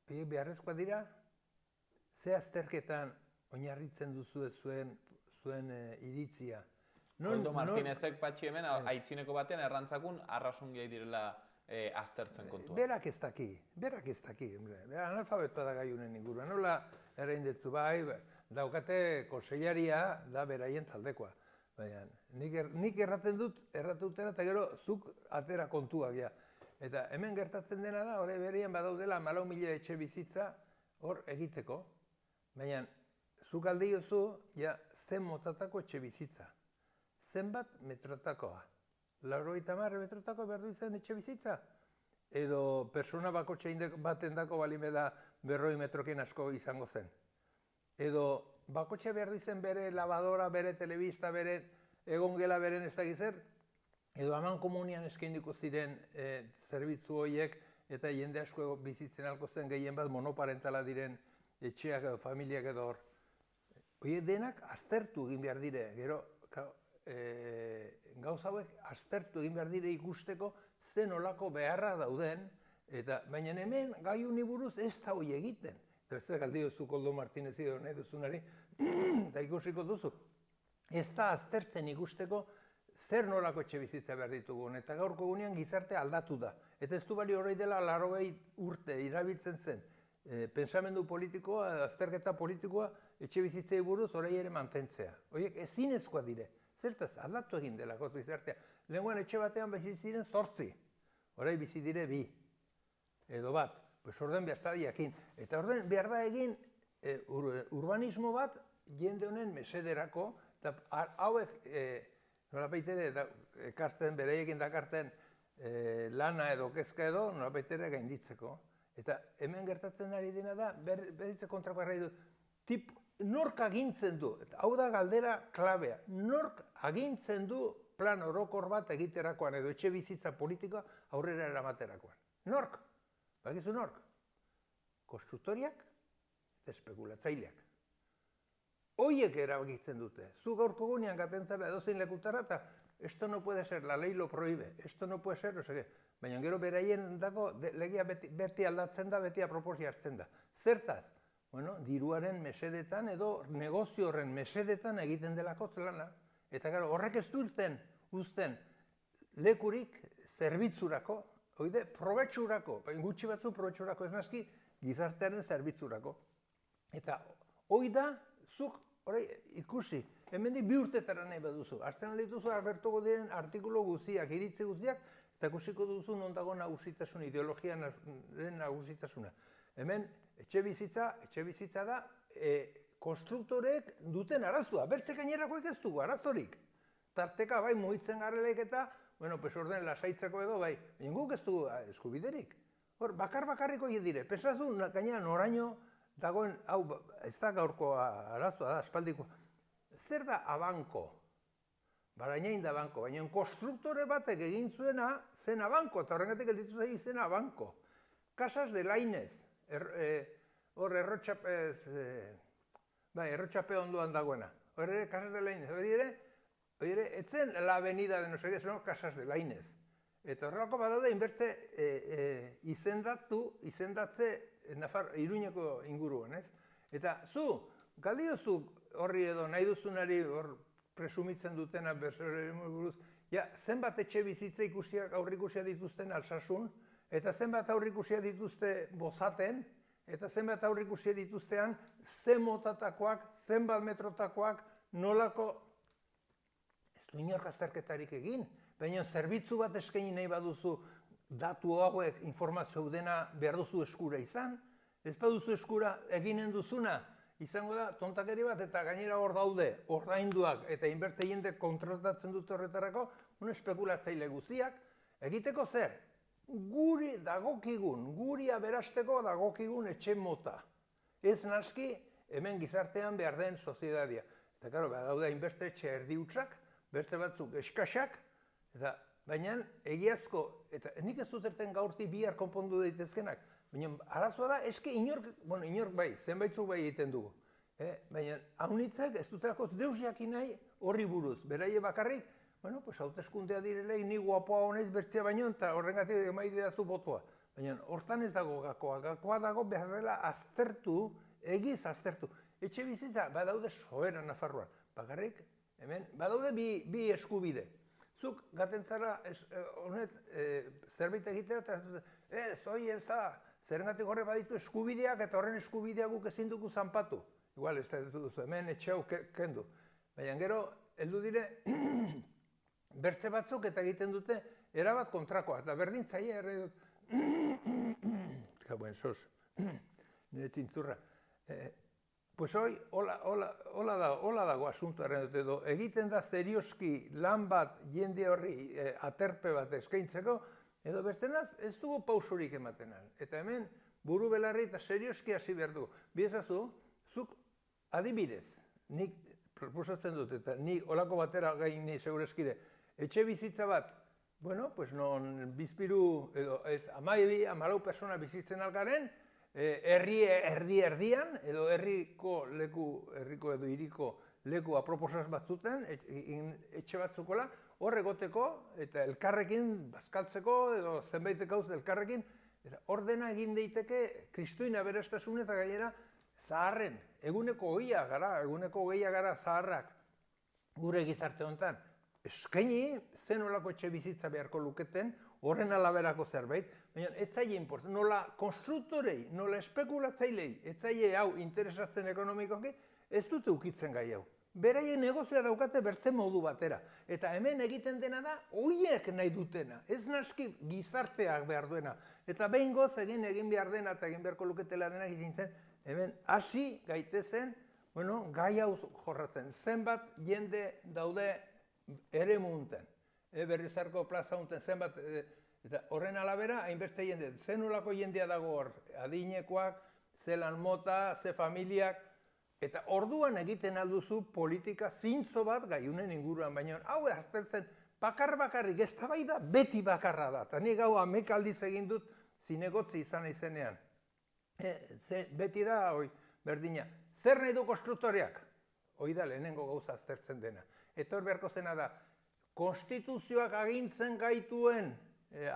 beharrezkoa dira, ze azterketan oinarritzen duzu zuen iritzia. Koldo Martinezek patxi hemen, aitzineko batean errantzakun arrasungiai direla aztertzen kontua. Berak ez daki. Analfabetoa da gai honen inguruan. Nola erreindetu bai, daukate konsellaria da beraien taldekoa. Baina nik erraten dutena eta gero zuk atera kontuak ja. Eta hemen gertatzen dena da, hori berien badaudela 4.000 etxe bizitza hor egiteko. Baina zuk aldiozu, zen motatako etxe bizitza. Zenbat metrotakoa. 90 metrotako behar du izan etxe bizitza. Edo persona bako baten dako balime da 100 metroken asko izango zen. Edo bakotxe behar du izan bere lavadora, bere telebista, bere egongela, beren ez dakizer. Edo haman komunian eskaindiko ziren zerbitzu horiek eta jende asko bizitzen alko zen gehien bat monoparentala diren etxeak edo familiak edo hor. Horiek denak aztertu egin behar dire, gero gauza hauek aztertu egin behar dire ikusteko zen olako beharra dauden, baina hemen gai honi buruz ez da hori egiten. Eta ez da galdi duzu Koldo Martinez edo nahi duzunari, eta ikusiko duzu. Ez da aztertzen ikusteko zer nolako etxe bizitza behar ditugun, eta gaurko egunean gizarte aldatu da. Eta ez du bali horrei dela 80 urte irabiltzen zen. Pensamendu politikoa, azterketa politikoa, etxe bizitzei buruz horrei ere mantentzea. Horiek ezinezkoa dire. Zertaz, aldatu egin dela gotu izartea. Lehenguan etxe batean biziziren 8. Horai bizi dire 2. Edo bat. Orden behar da diakin. Eta orden behar da egin urbanismo bat jende honen mesederako. Eta hauek nolapaitere ekartzen, bereiekin dakarten lana edo kezka edo nolapaitere gainditzeko. Eta hemen gertatzen ari dena da, beritze kontrako errai dut, nork agintzen du, hau da galdera klabea, nork agintzen du plan orokor bat egiterakoan edo etxe bizitza politikoa aurrera eramaterakoan. Nork? Bakizu nork? Konstruktoriak espekulatzaileak. Hoiek erabakitzen dute. Zu gaurko gunean gaten zara edozein lekutara eta esto no puede ser, la ley lo prohíbe, esto no puede ser, no sé qué. Baina gero beraien dago legia beti aldatzen da, beti aproposi hartzen da. Zertaz? Bueno, diruaren mesedetan edo negozio horren mesedetan egiten delako lana. Eta gero, horrek ez du uzten lekurik zerbitzurako, oide, probetxurako, gutxi batzu probetxurako, ez naski gizartearen zerbitzurako. Eta hoi da, zuk ikusi, hemendik 2 urtetara nahi baduzu. Hartzen dituzu Alberto diren artikulu guztiak, iritzi guztiak, eta ikusiko duzu non dago nagusitasun, ideologiaren nagusitasuna. Hemen, etxe bizitza da, konstruktorek duten arazoa. Bertze gainerakoek ez dugu arazorik. Tarteka bai mugitzen garrelek eta, bueno, pues orden lasaitzeko edo bai. Guk ez dugu eskubiderik. Hor, bakarriko dire. Pensazu, gainera noraino dagoen, hau, ez da gaurko arazoa da, espaldiko. Zer da abanko? Barainain da abanko, baina konstruktore batek egin zuena zen abanko, eta horrengatik gelditu zain zen abanko. Casas de Lainez, hor errotxape ondoan dagoena. Hor ere, Casas de Lainez, hori ere, etzen la avenida de no sé qué, sino Casas de Lainez. Eta horrelako badaude, inberte izendatze Iruñeko inguruan, ez? Eta zu, galdiozu horri edo nahi duzunari hor presumitzen dutena buruz, ja, zenbat etxe bizitza aurrikusia dituzten Alsasun, eta zenbat aurrikusia dituzte Bozaten, eta zenbat aurrikusia dituztean zen motatakoak, zenbat metrotakoak, nolako, ez du inork azterketarik egin, baina zerbitzu bat eskaini nahi baduzu datu hauek informazio dena behar duzu eskura izan, ez baduzu eskura eginen duzuna, izango da tontakeri bat eta gainera hor daude, ordainduak eta inberte jende kontratatzen dute horretarako, espekulatzaile guztiak, egiteko zer? Guri dagokigun, guri aberasteko dagokigun etxe mota. Ez naski hemen gizartean behar den soziedadia. Eta karo, daude inbeste etxe erdi hutsak, beste batzuk eskasak, eta baina egiazko, eta nik ez dut erten gaurti bihar konpondu daitezkenak, baina arazoa da, eske inork bai, zenbaitzuk bai egiten dugu. Baina haunitzek ez dutelako deus jakin nahi horri buruz, beraie bakarrik, bueno, pues hauteskundea direlei ni guapoa honez bertzea baino, eta horrengatik emaideazu botoa. Baina hortan ez dago gakoa, gakoa dago behar dela aztertu, egiz aztertu. Etxe bizitza, badaude soera Nafarroan, bakarrik, hemen, badaude bi eskubide. Zuk gaten zara honet zerbait egitea eta ez da, zerrengatik horre baditu eskubideak eta horren eskubideak guk ezin dugu zanpatu. Igual ez da duzu, hemen etxe hau kendu. Baina gero, heldu dire, bertze batzuk eta egiten dute erabat kontrakoa. Eta berdin zaila erre dut. Eta buen sos, nire txintzurra. Pues hoi, hola dago asunto erren dut edo. Egiten da serioski lan bat jende horri aterpe bat eskaintzeko, edo bertenaz ez dugu pausurik ematenan. Eta hemen buru belarri eta serioski hasi behar dugu. Biezazu, zuk adibidez, nik proposatzen dut, eta nik olako batera gain ni segureskire, etxe bizitza bat, bueno, pues non bizpiru, edo ez, 14 persona bizitzen algaren, erdian, edo herriko edo hiriko leku aproposaz batzuten, etxe batzukola, hor egoteko, eta elkarrekin bazkaltzeko, edo zenbaitek gauz elkarrekin, ordena egin daiteke kristuin aberastasun eta gainera zaharren, eguneko hogeia gara zaharrak gure gizarte honetan. Eskaini zen olako etxe bizitza beharko luketen, horren alaberako zerbait, baina ez zaile importan, nola konstruktorei, nola espekulatzailei, ez zaile hau interesatzen ekonomikoki, ez dute ukitzen gai hau. Beraien negozioa daukate bertze modu batera. Eta hemen egiten dena da, hoiek nahi dutena, ez naski gizarteak behar duena. Eta behin goz egin behar dena eta egin beharko luketela denak egin zen, hemen hasi gaitezen, gai hau jorratzen. Zenbat jende daude ere munten, Berrizarko plaza unten zenbat, eta horren alabera, hainbeste jende, zenolako jendea dago hor, adinekoak, zelan mota, ze familiak, eta orduan egiten alduzu politika zintzo bat gaiunen inguruan, baina hau aztertzen bakarrik ez da bai da, beti bakarra da, eta nik hau amek aldiz egin dut zinegotzi izan izenean. Beti da, berdina. Zer nahi du konstruktoreak? Hoi da lehenengo gauza aztertzen dena. Eta hor beharko zena da, konstituzioak agintzen gaituen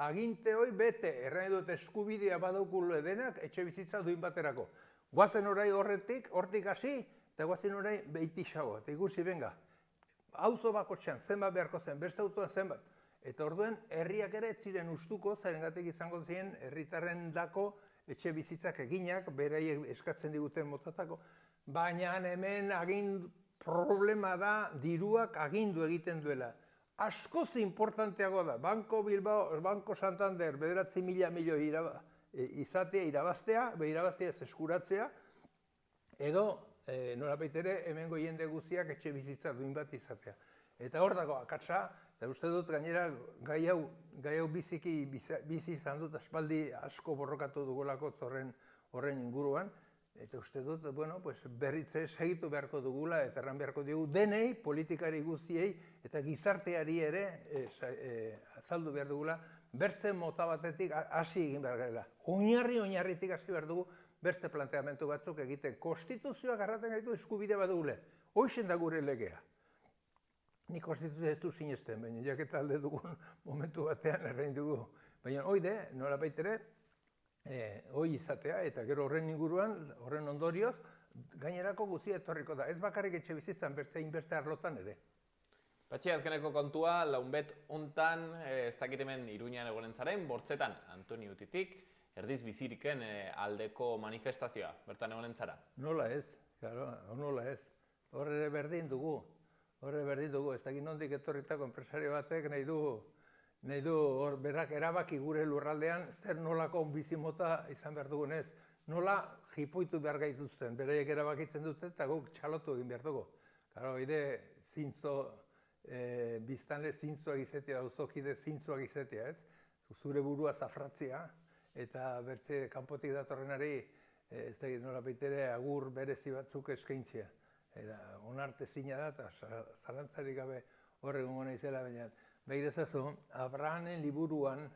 aginte hoi bete, erran dut eskubidea badaukulo denak, etxe bizitza duin baterako. Guazen orai hortik hasi, eta guazen orai behitixago. Eta ikusi, benga, auzo bakotxean zenbat beharko zen, beste autoan zenbat. Eta orduen, herriak ere ez ziren ustuko, zarengatik izango ziren herritarren dako etxe bizitzak eginak, beraiek eskatzen diguten motatako, baina hemen problema da diruak agindu egiten duela. Askoz importanteago da, Banco Bilbao, Banco Santander, 9.000 milioi izatea, irabaztea ez eskuratzea, edo norabait ere hemengo jende guztiak etxe bizitza duin bat izatea. Eta hor dago akatsa, eta uste dut gainera gai hau bizi izan dut, aspaldi asko borrokatu dugulako horren inguruan, eta uste dut, bueno, berritze segitu beharko dugula, eta erran beharko dugu denei, politikari guztiei, eta gizarteari ere azaldu behar dugula, bertzen mota batetik hasi egin behar garela. Oinarritik hasi behar dugu, bertze planteamentu batzuk egiten. Konstituzioak arraten gaitu eskubide badugule. Hoixen da gure legea. Ni konstituzioa ez du sinesten, baina jaketa alde dugun momentu batean errein dugu. Baina hoide, nolabait ere, hoi izatea, eta gero horren inguruan, horren ondorioz, gainerako guztia etorriko da. Ez bakarrik etxe bizitzan, beste arlotan ere. Patxi, azkeneko kontua, launbet hontan, ez dakit hemen Iruñan egonen zaren, bortzetan, Antoni Utitik, erdiz biziriken aldeko manifestazioa, bertan egonen zara? Nola ez, nola ez. Horre ere berdin dugu, ez dakit nondik etorritako enpresario batek nahi du hor berak erabaki gure lurraldean zer nolako bizimota izan behar dugunez. Nola jipoitu behar gaituzten, beraiek erabakitzen dute eta guk txalotu egin behar dugu. Karo, hide biztanle zintzoak izatea, auzokide zintzoak izatea, ez? Zure burua zafratzea, eta bertze kanpotik datorrenari, ez da nola baitere agur berezi batzuk eskaintzea. Eta onartezina da, eta zalantzarik gabe horregun gona izela, baina behirezazu, Abrahamen liburuan,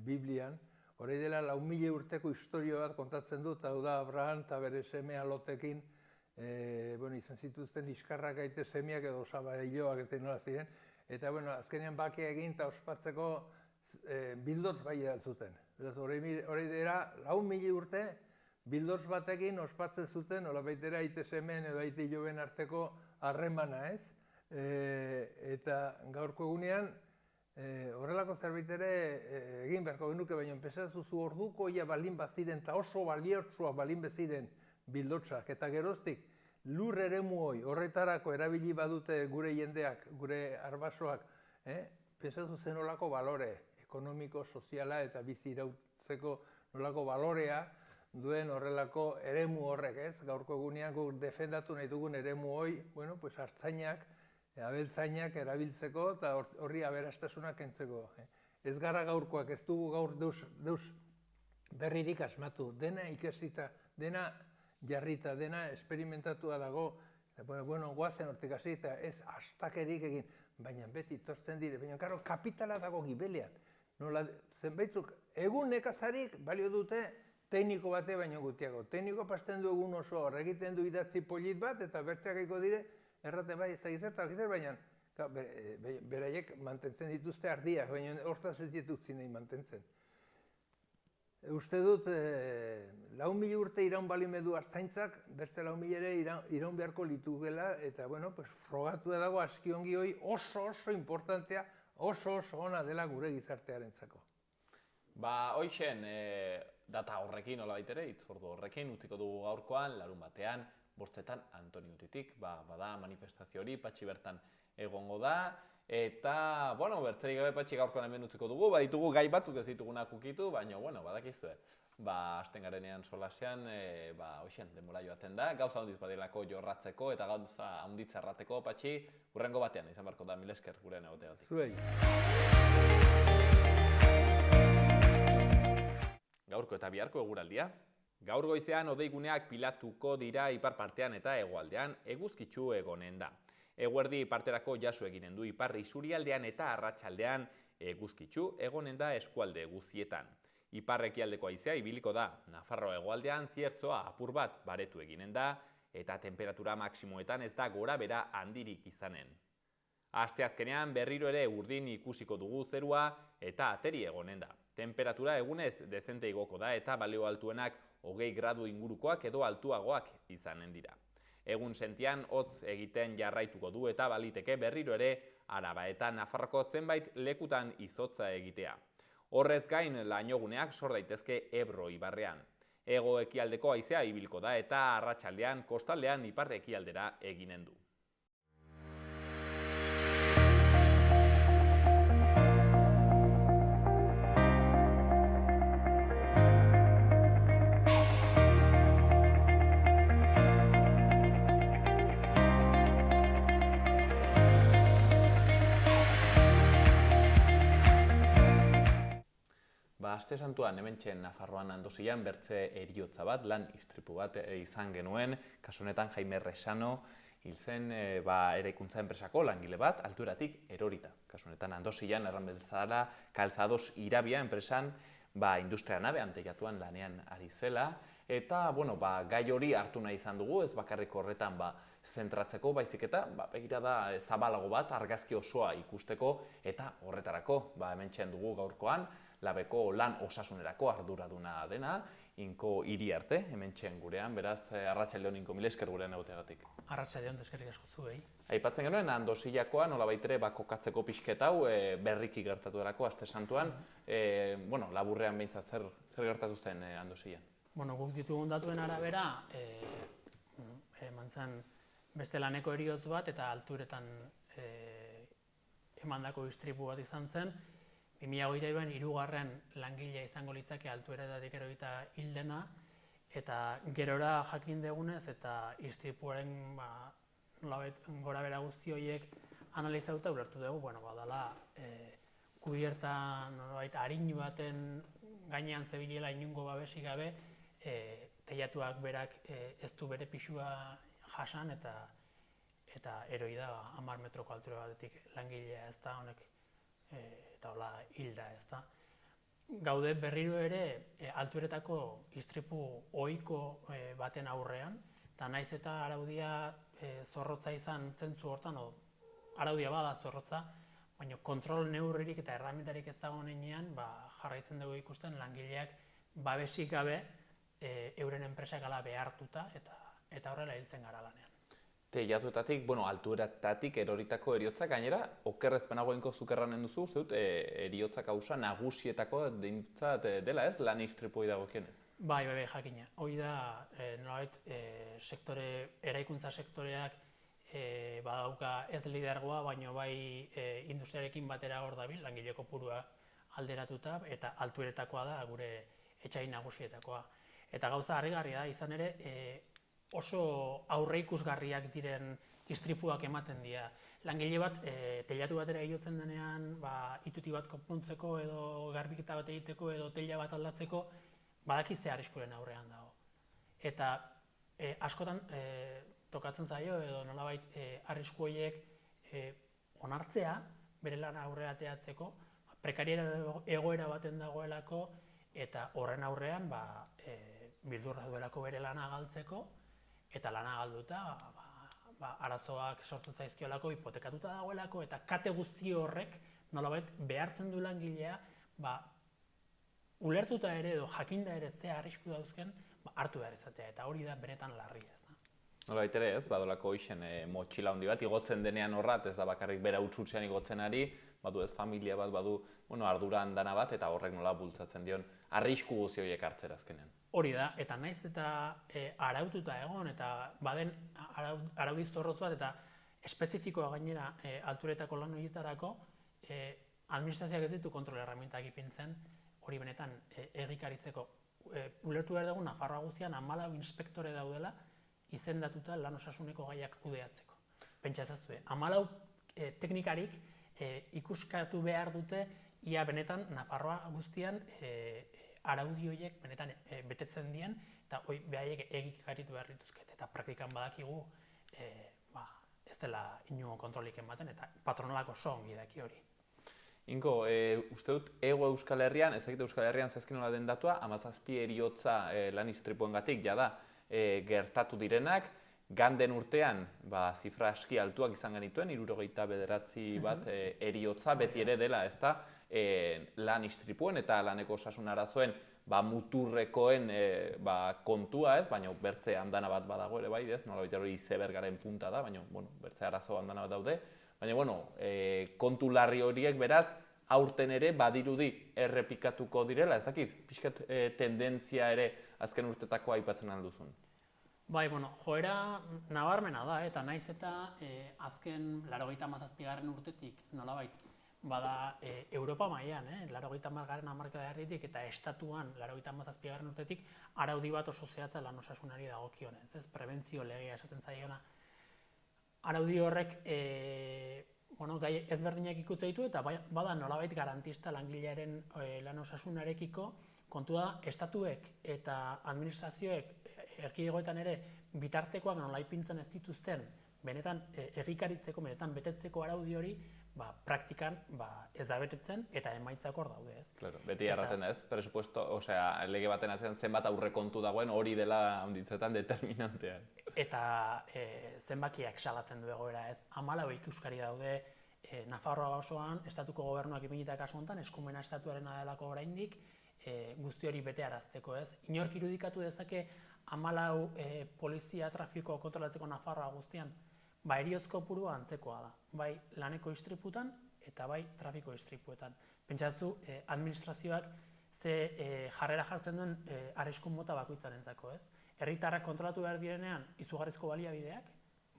Biblian, hori dela 4.000 urteko historio bat kontatzen dut, hau da Abraham eta bere semea Lotekin, izan zituzten iskarrak gaite semeak edo osabailoak ez nola ziren, eta azkenean bakia egin eta ospatzeko bildotz bai zuten. Hori dira 4.000 urte, bildotz batekin ospatzen zuten, hola baitera aite semen edo aite joven arteko harremana, ez? Eta gaurko egunean, horrelako zerbait ere egin beharko genuke, baina enpesazuzu orduko ia balin baziren eta oso baliotsua balin beziren bildotzak, eta geroztik lur eremu hoi horretarako erabili badute gure jendeak, gure arbasoak, pensatu zen nolako balore ekonomiko, soziala eta bizi irautzeko nolako balorea duen horrelako eremu horrek, ez? Gaurko egunean guk defendatu nahi dugun eremu hoi, hartzainak, abeltzainak erabiltzeko eta horri aberastasunak kentzeko. Ez gara gaurkoak, ez dugu gaur deus berririk asmatu, dena ikasita, dena jarrita, dena esperimentatua dago, guazen hortik hasi eta ez astakerik egin, baina beti tortzen dire, baina karo kapitala dago gibelean. Zenbaitzuk, egun nekazarik balio dute tekniko bate baino gutiago. Tekniko pasten du egun oso hor, egiten du idatzi polit bat eta bertzeak eko dire, errate bai ezagizertak izan, baina beraiek mantentzen dituzte ardiak, baina hortaz ez dituzti nahi mantentzen. Uste dut, 4.000 urte iraun balimedu hartzaintzak, beste 4.000 ere iraun beharko litugela, eta frogatu dago aski ongi hoi oso importantea, oso ona dela gure gizartearentzako. Hoixen, data horrekin, hola baitere, hitzordu horrekin, utziko dugu gaurkoan, larun batean, bortzetan Antoni Utitik, bada manifestazio hori, Patxi bertan egongo da, eta, bertzerik gabe Patxi gaurkoan hemen utziko dugu, baditugu gai batzuk ez ditugunak ukitu, baina, badakizue, hasten garenean solasean, hoixen, denbora joaten da, gauza handiz badirelako jorratzeko eta gauza handitz errateko, Patxi, hurrengo batean, izan beharko da, mil esker gure egoteagatik. Zuei. Gaurko eta biharko eguraldia. Gaur goizean hodeiguneak pilatuko dira ipar partean eta hegoaldean, eguzkitsu egonen da. Eguerdi parterako jaso eginen du ipar isurialdean eta arratsaldean eguzkitsu egonen da eskualde guztietan. Ipar-ekialdeko haizea ibiliko da, Nafarroa hegoaldean ziertzoa apur bat baretu eginen da, eta temperatura maksimoetan ez da gora bera handirik izanen. Asteazkenean berriro ere urdin ikusiko dugu zerua eta ateri egonen da. Temperatura egunez dezente igoko da eta balio altuenak 20 gradu ingurukoak edo altuagoak izanen dira. Egun sentian hotz egiten jarraituko du eta baliteke berriro ere Araba eta Nafarroko zenbait lekutan izotza egitea. Horrez gain lainoguneak sor daitezke Ebro ibarrean. Hego ekialdeko haizea ibiliko da eta arratsaldean kostaldean ipar ekialdera eginen du. Aste santuan hementxe Nafarroan Andosian bertze heriotza bat, lan istripu bat izan genuen, kasu honetan Jaime Resano hil zen eraikuntza enpresako langile bat altueratik erorita. Kasu honetan Andosian erran bezala Calzados Irabia enpresan industria nabean teilatuan lanean ari zela, eta gai hori hartu nahi izan dugu, ez bakarrik horretan zentratzeko, baizik eta begirada zabalago bat argazki osoa ikusteko, eta horretarako hementxe dugu gaurkoan, Labeko lan osasunerako arduraduna dena, Inko Iriarte, hementxe gurean, beraz, arratsalde on Inko, mila esker gurean egoteagatik. Arratsalde on, eskerrik asko zuei. Aipatzen genuen, Andosiakoa nolabait ere kokatzeko pixket hau, berriki gertatu delako aste santuan, laburrean behintzat zer gertatu zen Andosian? Guk ditugun datuen arabera, eman zen beste laneko heriotz bat eta alturetan emandako istripu bat izan zen. 2023an hirugarren langilea izango litzake altueretatik erorita hil dena, eta gerora jakin dugunez eta istripuaren nolabait gorabehera guzti horiek analizatuta ulertu dugu, badala kubierta nolabait arin baten gainean zebilela inongo babesik gabe, teilatuak berak ez du bere pisua jasan eta eroi da 10 metroko altura batetik langilea, ez da honek eta hola hilda, ez da. Gaude berriro ere alturetako istripu ohiko baten aurrean, eta naiz eta araudia zorrotza izan zentzu hortan, araudia bada zorrotza, baina kontrol neurririk eta erramintarik ez dago heinean, jarraitzen dugu ikusten langileak babesik gabe euren enpresak ala behartuta eta horrela hiltzen gara lanean. Teilatuetatik, altueratatik eroritako heriotzak gainera, okerrezpenagoenko zukerranen duzu, uste dut, heriotza kausa nagusietako dintzat dela ez, lan istripui dagokienez? Bai, jakina. Hoi da, nolabait, eraikuntza sektoreak badauka ez lidergoa, baina bai industriarekin batera hor dabil, langile kopurua alderatuta, eta altueretakoa da gure etxai nagusietakoa. Eta gauza harrigarria da, izan ere, oso aurreikusgarriak diren istripuak ematen dira. Langile bat, teilatu batera hilotzen denean, ituti bat konpontzeko edo garbiketa bat egiteko edo teila bat aldatzeko, badaki ze arriskuren aurrean dago. Eta askotan tokatzen zaio edo nolabait arrisku horiek onartzea, bere lana aurrera ateratzeko, prekariera egoera baten dagoelako eta horren aurrean bildurra duelako bere lana galtzeko, eta lana galduta arazoak sortu zaizkiolako, hipotekatuta dagoelako, eta kate guzti horrek nolabait behartzen du langilea ulertuta ere edo jakinda ere ze arrisku dauzken hartu behar izatea, eta hori da benetan larria. Nolabait ere ez, badolako isen motxila handi bat, igotzen denean horrat, ez da bakarrik bera utxutzean igotzen ari, badu ez familia bat, badu arduran dana bat, eta horrek nola bultzatzen dion arrisku guzti horiek hartzera azkenean. Hori da, eta naiz eta araututa egon, eta baden araudiz zorrotz bat, eta espezifikoa gainera alturetako lan horietarako, administrazioak ez ditu kontrol erramintak ipintzen, hori benetan egikaritzeko. Ulertu behar dugu Nafarroa guztian 14 inspektore daudela, izendatuta lan osasuneko gaiak kudeatzeko. Pentsa ezazue, 14 teknikarik ikuskatu behar dute, ia benetan Nafarroa guztian araudi horiek benetan betetzen dien, eta behaiek egikaritu behar dituzket. Eta praktikan badakigu ez dela inongo kontrolik ematen, eta patronalako oso ongi daki hori. Inko, uste dut Hego Euskal Herrian, ez dakit Euskal Herrian zehazki nola den datua, 17 heriotza lan istripuengatik jada gertatu direnak, ganden urtean zifra aski altuak izan genituen, 79 bat heriotza beti ere dela, ezta lan istripuen eta laneko osasun arazoen muturrekoen kontua ez, baina bertze andana bat badago ere bai, ez, nolabait hori izebergaren punta da, baina bertze arazo andana bat daude. Baina, kontu larri horiek beraz, aurten ere badirudi errepikatuko direla, ez dakit, pixkat tendentzia ere azken urtetako aipatzen alduzun. Bai, joera nabarmena da, eta naiz eta azken 87. urtetik nolabait, bada Europa mailan, 80. hamarkadatik eta estatuan 87. urtetik araudi bat oso zehatza lan osasunari dagokionez, ez prebentzio legea esaten zaiona. Araudi horrek gai ezberdinak ikutzen ditu eta bada nolabait garantista langilearen lan osasunarekiko, kontua da estatuek eta administrazioek erkidegoetan ere bitartekoak nola ipintzen ez dituzten benetan egikaritzeko, benetan betetzeko araudi hori praktikan ez da betetzen eta emaitzak hor daude, ez? Claro, beti erraten ez, presupuesto, lege baten atzean zenbat aurrekontu dagoen hori dela handitzetan determinantean. Eta zenbakiak salatzen du egoera, ez? 14 ikuskari daude Nafarroa osoan, estatuko gobernuak ipinita kasu honetan, eskumena estatuarena delako oraindik, guzti hori betearazteko, ez? Inork irudikatu dezake 14 polizia trafikoa kontrolatzeko Nafarroa guztian, heriotz kopurua antzekoa da, bai laneko istriputan eta bai trafiko istripuetan. Pentsatzu, administrazioak ze jarrera jartzen duen arriskun mota bakoitzarentzako, ez? Herritarrak kontrolatu behar direnean izugarrizko baliabideak,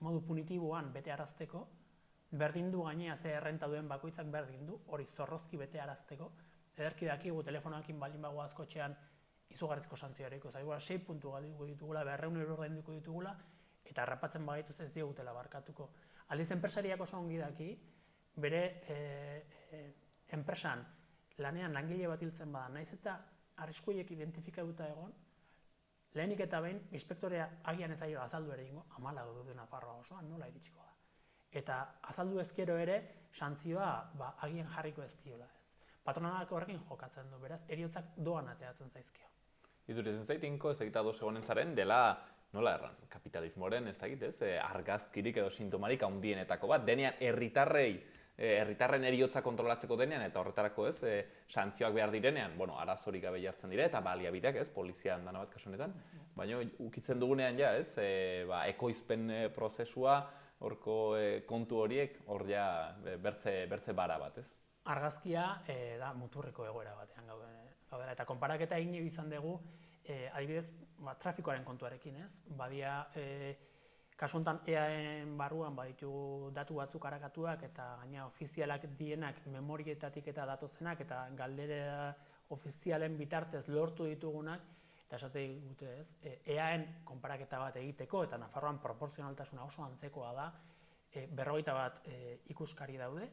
modu punitiboan betearazteko, berdin du gainea ze errenta duen bakoitzak berdin du, hori zorrozki betearazteko, ederki dakigu telefonoekin baldin bagoaz kotxean izugarrizko santzioareiko, 6 puntu galduko ditugula, 200 euro ordainduko ditugula, eta harrapatzen bagaituz ez diogutela barkatuko. Aldiz, enpresariak oso ongi daki, bere enpresan lanean langile bat hiltzen bada, naiz eta arriskuiek identifikatuta egon, lehenik eta behin, inspektorea agian ez aio azaldu ere ingo, 14 dute Nafarroa osoan, nola iritsiko da. Eta azaldu ezkero ere, santzioa agian jarriko ez diola ez. Patronalak horrekin jokatzen du, beraz, heriotzak doan ateatzen zaizkio. Idurizen zaitinko, ez dakit ados egonen zaren, dela, nola erran, kapitalismoren ez dakit, ez, argazkirik edo sintomarik handienetako bat, denean herritarren heriotza kontrolatzeko denean, eta horretarako ez, santzioak behar direnean, arazorik gabe jartzen dire, eta baliabideak ez, polizia handana bat kasu honetan, baina ukitzen dugunean ja, ez, ekoizpen prozesua, horko kontu horiek, hor ja, bertze bara bat, ez. Argazkia da muturreko egoera batean gaudela, eta konparaketa egin izan dugu, adibidez, trafikoaren kontuarekin, ez? Badia, kasu honetan EAen barruan baditugu datu batzuk arakatuak eta gaina ofizialak dienak memorietatik eta datozenak eta galdera ofizialen bitartez lortu ditugunak, eta esate dute, ez? EAen konparaketa bat egiteko eta Nafarroan proporzionaltasuna oso antzekoa da, 51 ikuskari daude,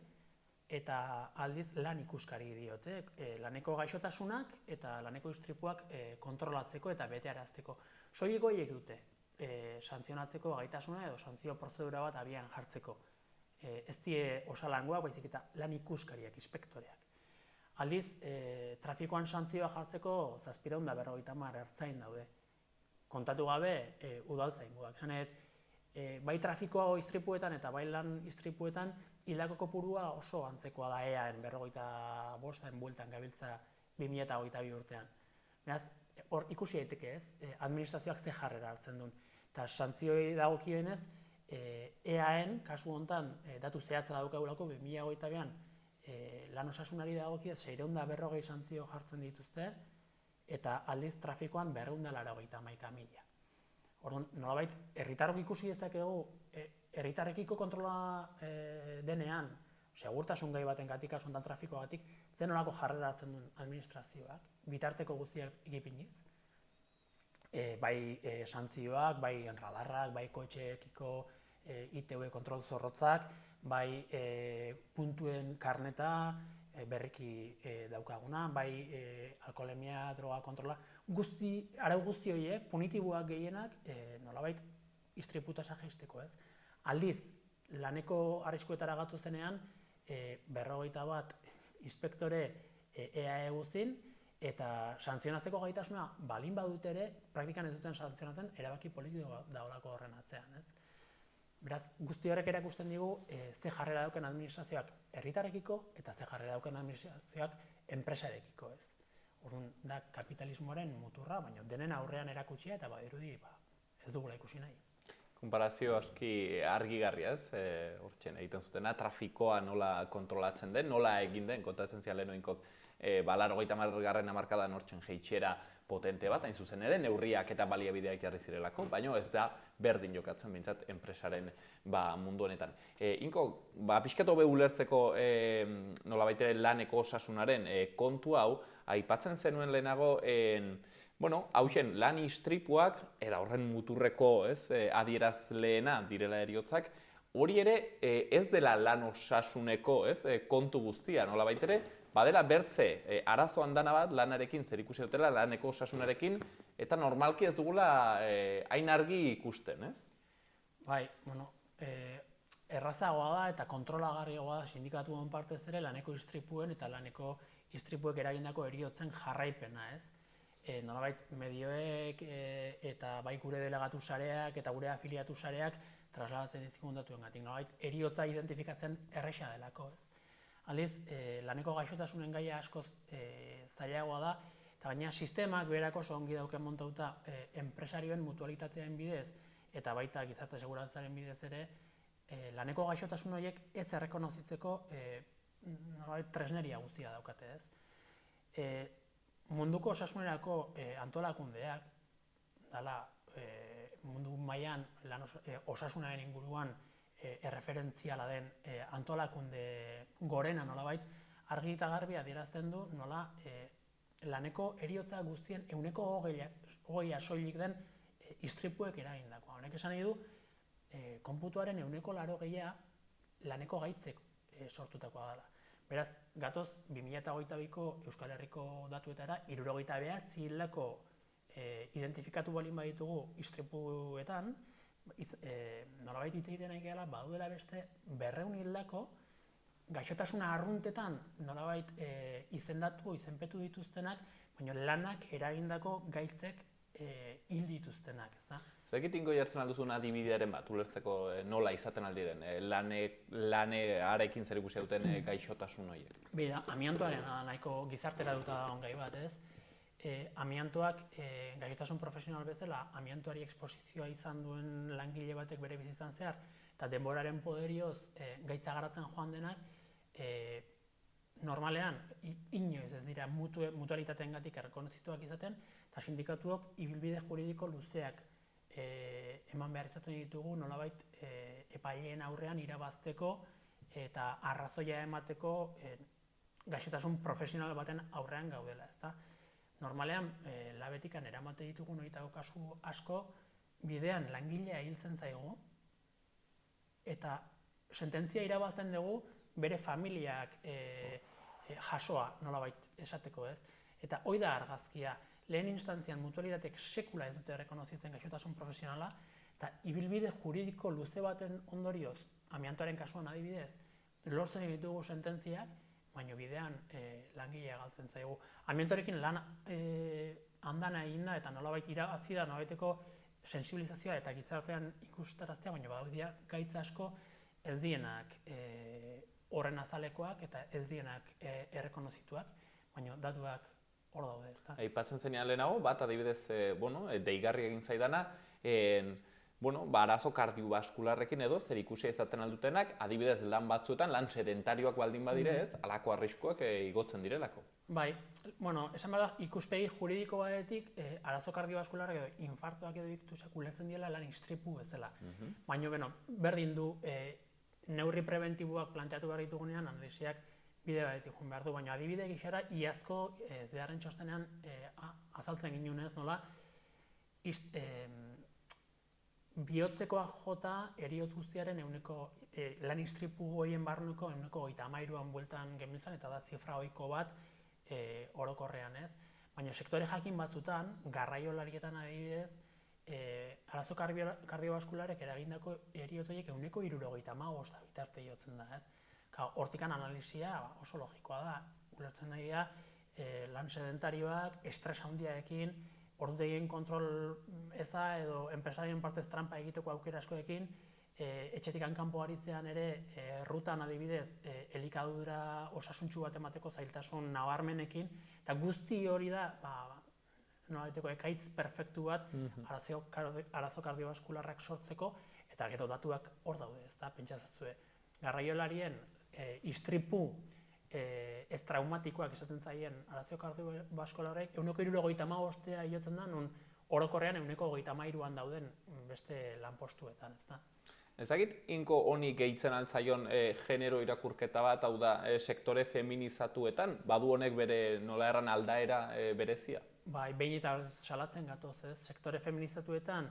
eta aldiz lan ikuskari diote, laneko gaixotasunak eta laneko istripuak kontrolatzeko eta betearazteko. Soilik horiek dute, santzionatzeko gaitasuna edo santzio prozedura bat abian jartzeko. Ez die osalangoak, baizik eta lan ikuskariak, inspektoreak. Aldiz, trafikoan santzioa jartzeko 750 ertzain daude. Kontatu gabe, udaltzaingoak. Bai trafikoa istripuetan eta bai lan istripuetan hildako kopurua oso antzekoa da EAen 55 bueltan gabiltza 2022 urtean. Beraz, hor ikusi daiteke ez, administrazioak ze jarrera hartzen duen. Eta santzioi dagokionez, EAen, kasu honetan, datu zehatza daukagulako 2022an lan osasunari dagokiez 640 santzio jartzen dituzte, eta aldiz trafikoan 281.000. Orduan, nolabait, herritarrok ikusi dezakegu, herritarrekiko kontrola denean, segurtasun gai batengatik, kasu honetan trafikoagatik, zen nolako jarrera hartzen duen administrazioak, bitarteko guztiak egipiniz, bai santzioak, bai radarrak, bai kotxeekiko ITV kontrol zorrotzak, bai puntuen karneta, berriki daukaguna, bai alkoholemia, droga kontrola, arau guzti horiek, punitiboak gehienak, nolabait, istriputasa jaisteko ez. Aldiz, laneko arriskuetara gatu zenean, 51 inspektore EAE guztin, eta santzionatzeko gaitasuna balin badut ere, praktikan ez duten santzionatzen erabaki politiko daolako horren atzean, ez? Beraz, guzti horrek erakusten digu ze jarrera dauken administrazioak herritarrekiko eta ze jarrera dauken administrazioak enpresarekiko, ez? Orduan, da kapitalismoaren muturra, baina denen aurrean erakutsia eta badirudi ez dugula ikusi nahi. Konparazio aski argigarria, ez? Hortxen egiten zutena, trafikoa nola kontrolatzen den, nola egin den, kontatzen zian lehenoinkok, 80. hamarkadan hortxen jeitxera potente bat, hain zuzen ere, neurriak eta baliabideak jarri zirelako, baina ez da berdin jokatzen behintzat enpresaren mundu honetan. Inko, pixkat hobe ulertzeko nolabait ere laneko osasunaren kontu hau, aipatzen zenuen lehenago, hausen lan istripuak, eta horren muturreko adierazleena direla heriotzak, hori ere ez dela lan osasuneko kontu guztia, nolabait ere, badela bertze arazo handana bat lanarekin zerikusi dutela, laneko osasunarekin, eta normalki ez dugula hain argi ikusten, ez? Bai, errazagoa da eta kontrolagarriagoa da sindikatuen partez ere laneko istripuen eta laneko istripuek eragindako heriotzen jarraipena, ez? Nolabait medioek eta bai gure delegatu sareak eta gure afiliatu sareak trasladatzen dizkigun datuengatik, nolabait heriotza identifikatzen erresa delako, ez? Aldiz, laneko gaixotasunen gaia askoz zailagoa da, eta baina sistemak beherako oso ongi dauken montauta enpresarioen mutualitatean bidez eta baita gizarte segurantzaren bidez ere, laneko gaixotasun horiek ez errekonozitzeko tresneria guztia daukate, ez? Munduko osasunerako antolakundeak, dala mundu mailan osasunaren inguruan erreferentziala den antolakunde gorena nolabait, argi eta garbi adierazten du nola laneko heriotza guztien 20% soilik den istripuek eragindakoa. Honek esan nahi du, konputuaren 80% laneko gaitzek sortutakoa dela. Beraz, gatoz 2022ko Euskal Herriko datuetara 79 hildako identifikatu balin baditugu istripuetan, nolabait hitz egiten nahi gehala, badudela beste 200 hildako gaixotasuna arruntetan nolabait izenpetu dituztenak, baina lanak eragindako gaitzek hil dituztenak, ezta? Zekitinko jartzen alduzun adibidearen bat, ulertzeko nola izaten aldiren, lanearekin zer ikusi duten gaixotasun horiek? Bida, amiantoaren nahiko gizartera duta dagoen gai bat, ez? Amiantoak gaixotasun profesional bezala, amiantoari eksposizioa izan duen langile batek bere bizitzan zehar, eta denboraren poderioz gaitza garatzen joan denak, normalean, inoiz ez dira mutualitatearengatik errekonozituak izaten, eta sindikatuok ibilbide juridiko luzeak eman behar izaten ditugu nolabait epaileen aurrean irabazteko eta arrazoia emateko gaixotasun profesional baten aurrean gaudela, ezta? Normalean, labetikan eramate ditugun horietako kasu asko, bidean langilea hiltzen zaigu, eta sententzia irabazten dugu bere familiak jasoa nolabait esateko, ez? Eta hoi da argazkia, lehen instantzian mutualitateek sekula ez dute errekonozitzen gaixotasun profesionala, eta ibilbide juridiko luze baten ondorioz, amiantoaren kasuan adibidez, lortzen ditugu sententziak, baina bidean langilea galtzen zaigu. Amiantorekin lan handana egin da eta nolabait irabazi da nolabaiteko sensibilizazioa eta gizartean ikustaraztea, baina badaude gaitz asko ez dienak horren azalekoak eta ez dienak errekonozituak, baina datuak hor daude, ezta? Aipatzen zenean lehenago, bat adibidez, deigarri egin zaidana, arazo kardiobaskularrekin edo zer ikusia izaten aldutenak, adibidez lan batzuetan, lan sedentarioak baldin badire ez, halako arriskuak igotzen direlako. Bai, esan behar da, ikuspegi juridiko batetik, arazo kardiobaskularrak edo infartoak edo ikutusak ulertzen diela lan istripu bezala. Baina, berdin du, neurri preventiboak planteatu behar ditugunean, analisiak bide batetik joan behar du, baina adibide gixara, iazko ez beharren txostenean azaltzen ginunez, nola, bihotzekoa jota heriotz guztiaren lan istripu horien barruko 33an bueltan genbiltzan, eta da zifra ohiko bat orokorrean, ez? Baina sektore jakin batzutan, garraiolarietan adibidez, arazo kardiobaskularek eragindako heriotz horiek 75% bitarte jotzen da, ez? Hortikan analisia oso logikoa da, ulertzen nahi da, lan sedentarioak, estres handiarekin, ordutegien kontrol eza edo enpresarien partez trampa egiteko aukera askoekin, etxetik kanpo aritzean ere, rutan adibidez, elikadura osasuntsu bat emateko zailtasun nabarmenekin, eta guzti hori da, nolabaiteko ekaitz perfektu bat arazo kardiobaskularrak sortzeko, eta gero datuak hor daude, ez da, pentsatzezue. Garraiolarien istripu ez traumatikoak esaten zaien arazo kardiobaskularrek 175 iotzen da, nun orokorrean 133an dauden beste lanpostuetan, ez da. Ezagit, inko honi gehitzen altzaion genero irakurketa bat, hau da, sektore feminizatuetan, badu honek bere nola erran aldaera berezia? Bai, behin eta salatzen gatoz, ez? Sektore feminizatuetan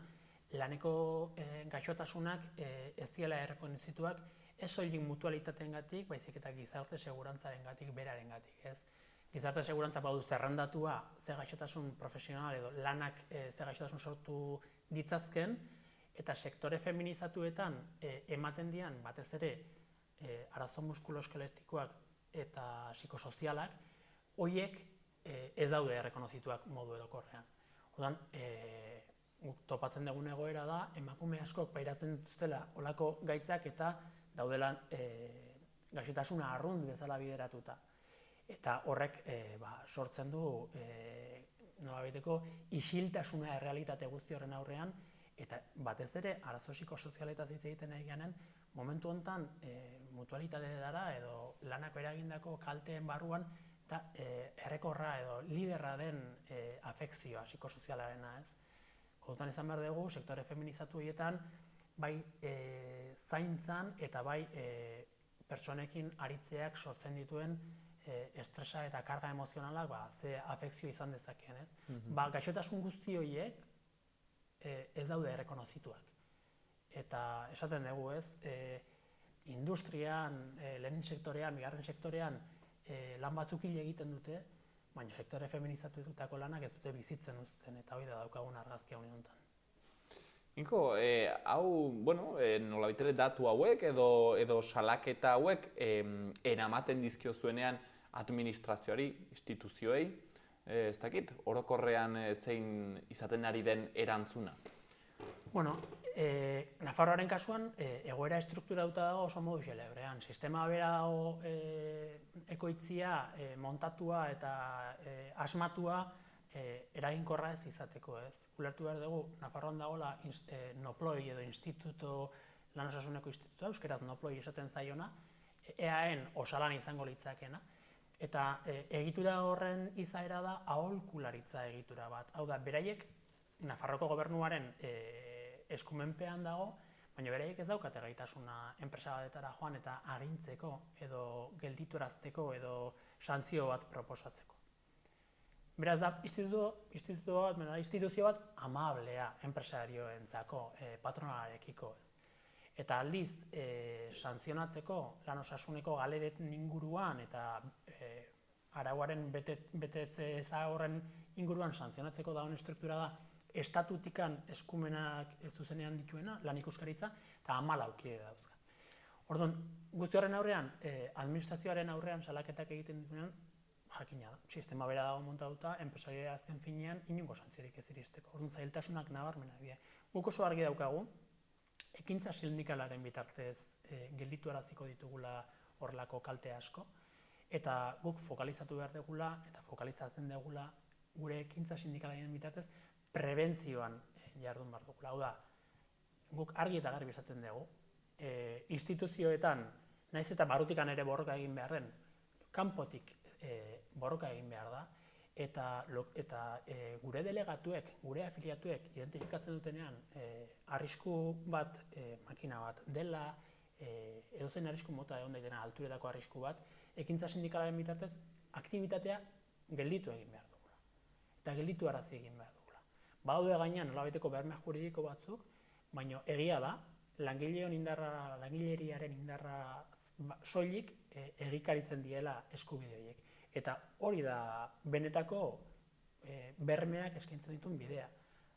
laneko gaixotasunak ez diela errekonozituak, ez soilik mutualitateengatik, baizik eta gizarte segurantzarengatik berarengatik, ez? Gizarte segurantza badu zerrendatua ze gaixotasun profesional edo lanak ze gaixotasun sortu ditzazken, eta sektore feminizatuetan ematen dian batez ere arazo muskuloeskeletikoak eta psikosozialak, horiek ez daude errekonozituak modu erokorrean. Orduan, topatzen dugun egoera da, emakume askok pairatzen dutela olako gaitzak eta daudela gaixotasuna arrunt bezala bideratuta. Eta horrek sortzen du nolabaiteko isiltasuna errealitate guzti horren aurrean, eta batez ere arazo psikosozialetaz hitz egiten ari ganen, momentu honetan mutualitatera edo lanako eragindako kalteen barruan eta errekorra edo liderra den afekzioa psikosozialarena, ez? Kontutan izan behar dugu, sektore feminizatu horietan, bai zaintzan eta bai pertsonekin aritzeak sortzen dituen estresa eta karga emozionalak ze afekzio izan dezakeen, ez? Gaixotasun guzti horiek ez daude errekonozituak. Eta esaten dugu, ez, industrian, lehen sektorean, bigarren sektorean lan batzuk hil egiten dute, baina sektore feminizatutako lanak ez dute bizitzen uzten, eta hori da daukagun argazkia honetan. Inko, hau, nolabait ere datu hauek edo salaketa hauek eramaten dizkiozuenean administrazioari, instituzioei, ez dakit, orokorrean zein izaten ari den erantzuna? Nafarroaren kasuan, egoera estrukturatuta dago oso modu xelebrean. Sistema bera dago ekoitzia, montatua eta asmatua eraginkorra ez izateko, ez? Ulertu behar dugu, Nafarroan dagoela Noploi edo Lan Osasuneko Institutua, euskeraz Noploi esaten zaiona, EAen osalan izango litzakena, eta egitura horren izaera da aholkularitza egitura bat. Hau da, beraiek Nafarroko gobernuaren eskumenpean dago, baina beraiek ez daukate gaitasuna enpresa batera joan eta agintzeko edo gelditurazteko edo santzio bat proposatzeko. Beraz da, instituzio bat amablea enpresarioentzako, patronalarekiko. Eta aldiz, santzionatzeko lan osasuneko galeren inguruan eta arauaren betetze eza horren inguruan santzionatzeko dagoen estruktura da estatutikan eskumenak zuzenean dituena, lan ikuskaritza, eta 14 kide dauzka. Orduan, guzti horren aurrean, administrazioaren aurrean salaketak egiten dituenean, jakina da. Sistema bera dago montatuta, enpresaria azken finean inongo santziorik ez iristeko. Orduan, zailtasunak nabarmenak dira. Guk oso argi daukagu, ekintza sindikalaren bitartez geldituaraziko ditugula horrelako kalte asko, eta guk fokalizatu behar dugula eta fokalizatzen dugula gure ekintza sindikalaren bitartez prebentzioan jardun behar dugula. Hau da, guk argi eta garbi esaten dugu, instituzioetan, naiz eta barrutikan ere borroka egin behar den, kanpotik borroka egin behar da, eta gure delegatuek, gure afiliatuek identifikatzen dutenean arrisku bat, makina bat dela, edozein arrisku mota egon daitena alturetako arrisku bat, ekintza sindikalaren bitartez aktibitatea gelditu egin behar dugula. Eta gelditu arazi egin behar dugula. Badaude gainean nolabaiteko berme juridiko batzuk, baina egia da, langileriaren indarra soilik egikaritzen diela eskubide horiek. Eta hori da benetako bermeak eskaintzen dituen bidea.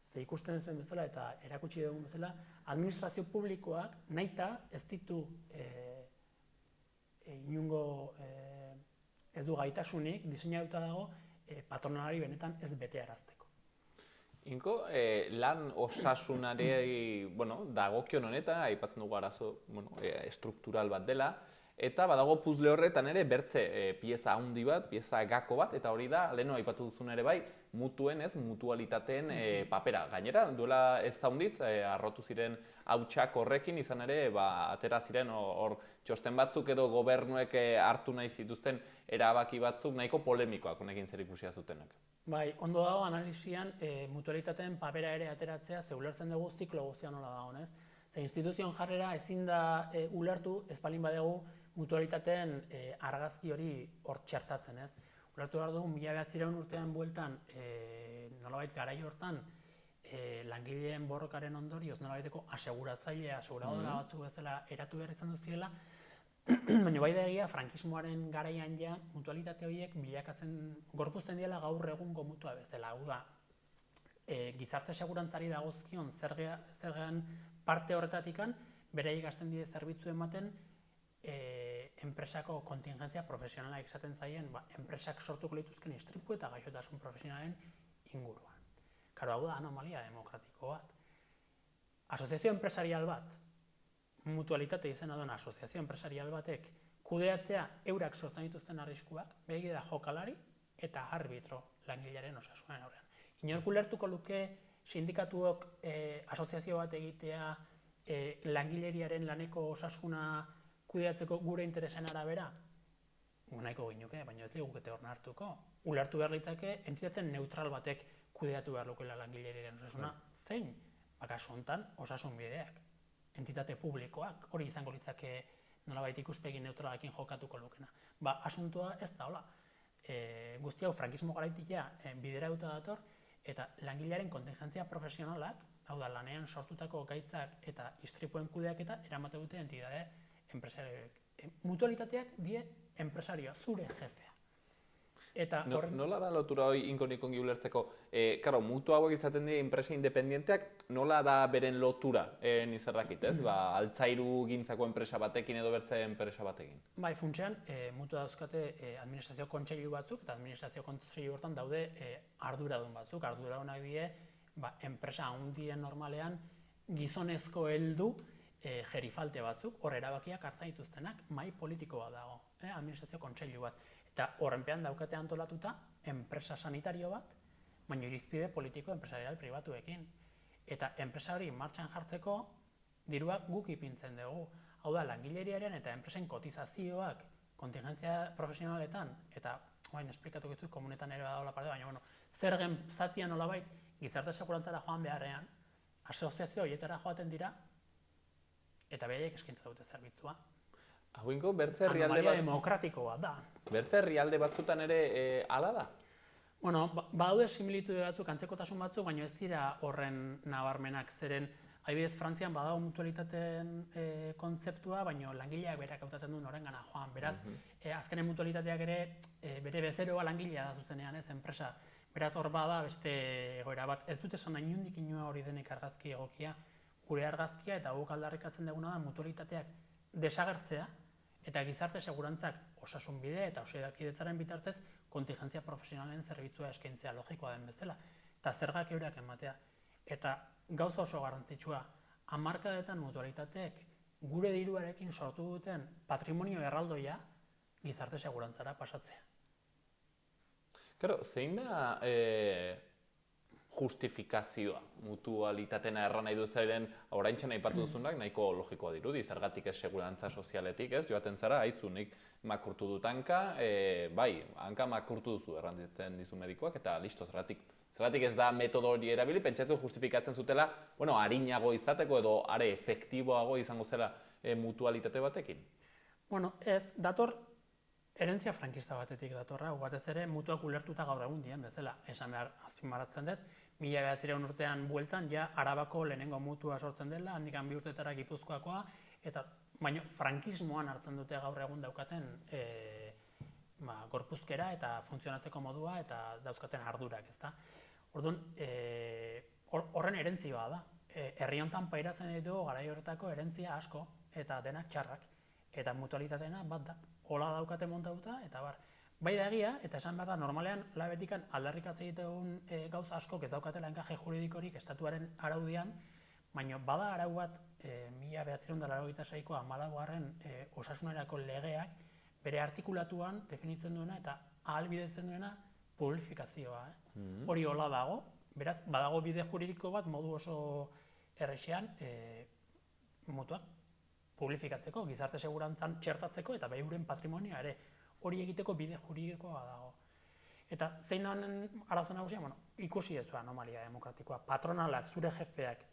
Ze ikusten zuen bezala eta erakutsi dugun bezala, administrazio publikoak nahita ez ditu inungo ez du gaitasunik diseinatuta dago patronalari benetan ez betearazteko. Inko, lan osasunari, dagokion honetan, aipatzen dugu arazo estruktural bat dela, eta badago puzle horretan ere bertze pieza handi bat, pieza gako bat, eta hori da, leheno aipatu duzun ere bai, mutualitateen papera. Gainera, duela ez handiz, arrotu ziren hautsak horrekin, izan ere, atera ziren hor txosten batzuk edo gobernuek hartu nahi zituzten erabaki batzuk nahiko polemikoak honekin zerikusia zutenak. Bai, ondo dago analisian mutualitateen papera ere ateratzea, ze ulertzen dugu ziklo guztia nola dagoen, ez? Ze instituzioen jarrera ezin da ulertu ez baldin badegu mutualitateen argazki hori hor txertatzen, ez? Ulertu behar dugu, 1900 urtean bueltan, nolabait garai hortan, langileen borrokaren ondorioz, nolabaiteko aseguradora batzuk bezala eratu behar izan duziela, baina bai da egia, frankismoaren garaian ja, mutualitate horiek bilakatzen gorpuzten diela gaur egungo mutua bezala. Hau da, gizarte segurantzari dagozkion zergean parte horretatikan, beraiek hasten die zerbitzu ematen enpresako kontingentzia profesionala izaten zaien, enpresak sortuko lituzken istripu eta gaixotasun profesionalen inguruan. Karo, hau da anomalia demokratiko bat. Asoziazio enpresarial bat, mutualitate izena duen asoziazio enpresarial batek kudeatzea eurak sortzen dituzten arriskuak, begi da jokalari eta arbitro langilearen osasunen aurrean. Inork ulertuko luke sindikatuok asoziazio bat egitea langileriaren laneko osasuna kudeatzeko gure interesen arabera? Nahiko ginuke, baina ez ligukete hor hartuko. Ulertu behar litzake entitaten neutral batek kudeatu behar lukela langileriaren osasuna, zein? Kasu honetan, osasun bideak. Entitate publikoak, hori izango litzake nolabait ikuspegi neutralarekin jokatuko lukena. Asuntoa ez da hola. Guzti hau frankismo garaitik bideratuta dator, eta langilearen kontingentzia profesionalak, hau da lanean sortutako gaitzak eta istripuen kudeaketa eramate dute entitate enpresarioek. Mutualitateak die enpresarioa, zure jefea. Nola da lotura hori inkongi ulertzeko? Karo, mutu hauek izaten dira enpresa independenteak, nola da beren lotura nizerdakit, ez? Altzairu gintzako enpresa batekin edo bertze enpresa batekin? Bai, funtsean, mutu dauzkate administrazio kontseilu batzuk, eta administrazio kontseilu hortan daude arduradun batzuk. Arduradunak die, enpresa handien normalean gizonezko heldu gerifalte batzuk, hor erabakiak hartzen dituztenak, mahai politiko bat dago, administrazio kontseilu bat. Eta horrenpean daukate antolatuta enpresa sanitario bat, baina irizpide politiko enpresarial pribatuekin. Eta enpresa hori martxan jartzeko diruak guk ipintzen dugu. Hau da, langileriaren eta enpresen kotizazioak kontingentzia profesionaletan, eta hain esplikatuko ditut komunetan ere badagoela parte, baina zergen zatia nolabait gizarte segurantzara joan beharrean, asoziazio horietara joaten dira, eta behaiek eskaintza dute zerbitzua. Hauinko, bertze herrialde anomalia demokratiko bat da. Bertze herrialde batzutan ere hala da? Badaude similitude batzuk, antzekotasun batzuk, baina ez dira horren nabarmenak zeren. Adibidez, Frantzian badago mutualitateen kontzeptua, baina langileak berak hautatzen duen horrengana joan. Beraz, azkenen mutualitateak ere bere bezeroa langilea da zuzenean, ez enpresa. Beraz, hor bada beste egoera bat. Ez dut esan nahi nondik inua hori denik argazki egokia, gure argazkia eta guk aldarrikatzen duguna da mutualitateak desagertzea, eta gizarte segurantzak osasun bide eta osakidetzaren bitartez kontingentzia profesionalen zerbitzua eskaintzea logikoa den bezala. Eta zergak eurak ematea. Eta gauza oso garrantzitsua, hamarkadetan mutualitateek gure diruarekin sortu duten patrimonio erraldoia gizarte segurantzara pasatzea. Claro, zein da justifikazioa mutualitatena erran nahi duzaren oraintxan aipatu duzunak nahiko logikoa dirudi, zergatik ez segurantza sozialetik, ez? Joaten zara, haizunik makurtu dut hanka, bai, hanka makurtu duzu erranditzen dizu medikoak, eta listo, zergatik ez da metodo hori erabili, pentsatu justifikatzen zutela, arinago izateko edo are efektiboago izango zela mutualitate batekin? Ez, dator herentzia frankista batetik datorra, batez ere mutuak ulertuta gaur egun dien bezala, esan behar azpimarratzen dut, 1900 urtean bueltan, ja Arabako lehenengo mutua sortzen dela, handikan 2 urtetara Gipuzkoakoa, eta baina frankismoan hartzen dute gaur egun daukaten gorpuzkera eta funtzionatzeko modua eta dauzkaten ardurak, ezta? Orduan, horren herentzia da. Herri honetan pairatzen ditugu garai horretako herentzia asko eta denak txarrak. eta mutualitateena bat da. Hola daukate montatuta, eta bar. Bai da egia, eta esan behar da, normalean labetikan aldarrikatzen egitegun gauza asko ez daukatela enkaje juridikorik estatuaren araudian, baina bada arau bat 1986ko 14. Osasunerako legeak bere artikulatuan definitzen duena eta ahalbidetzen duena publifikazioa. Hori hola dago, beraz, badago bide juridiko bat modu oso errexean mutuak publifikatzeko, gizarte segurantzan txertatzeko eta euren patrimonioa ere. Hori egiteko bide juridikoa dago. Eta zein da arazo nagusia? Bueno, ikusi ez anomalia demokratikoa. Patronalak, zure jefeak,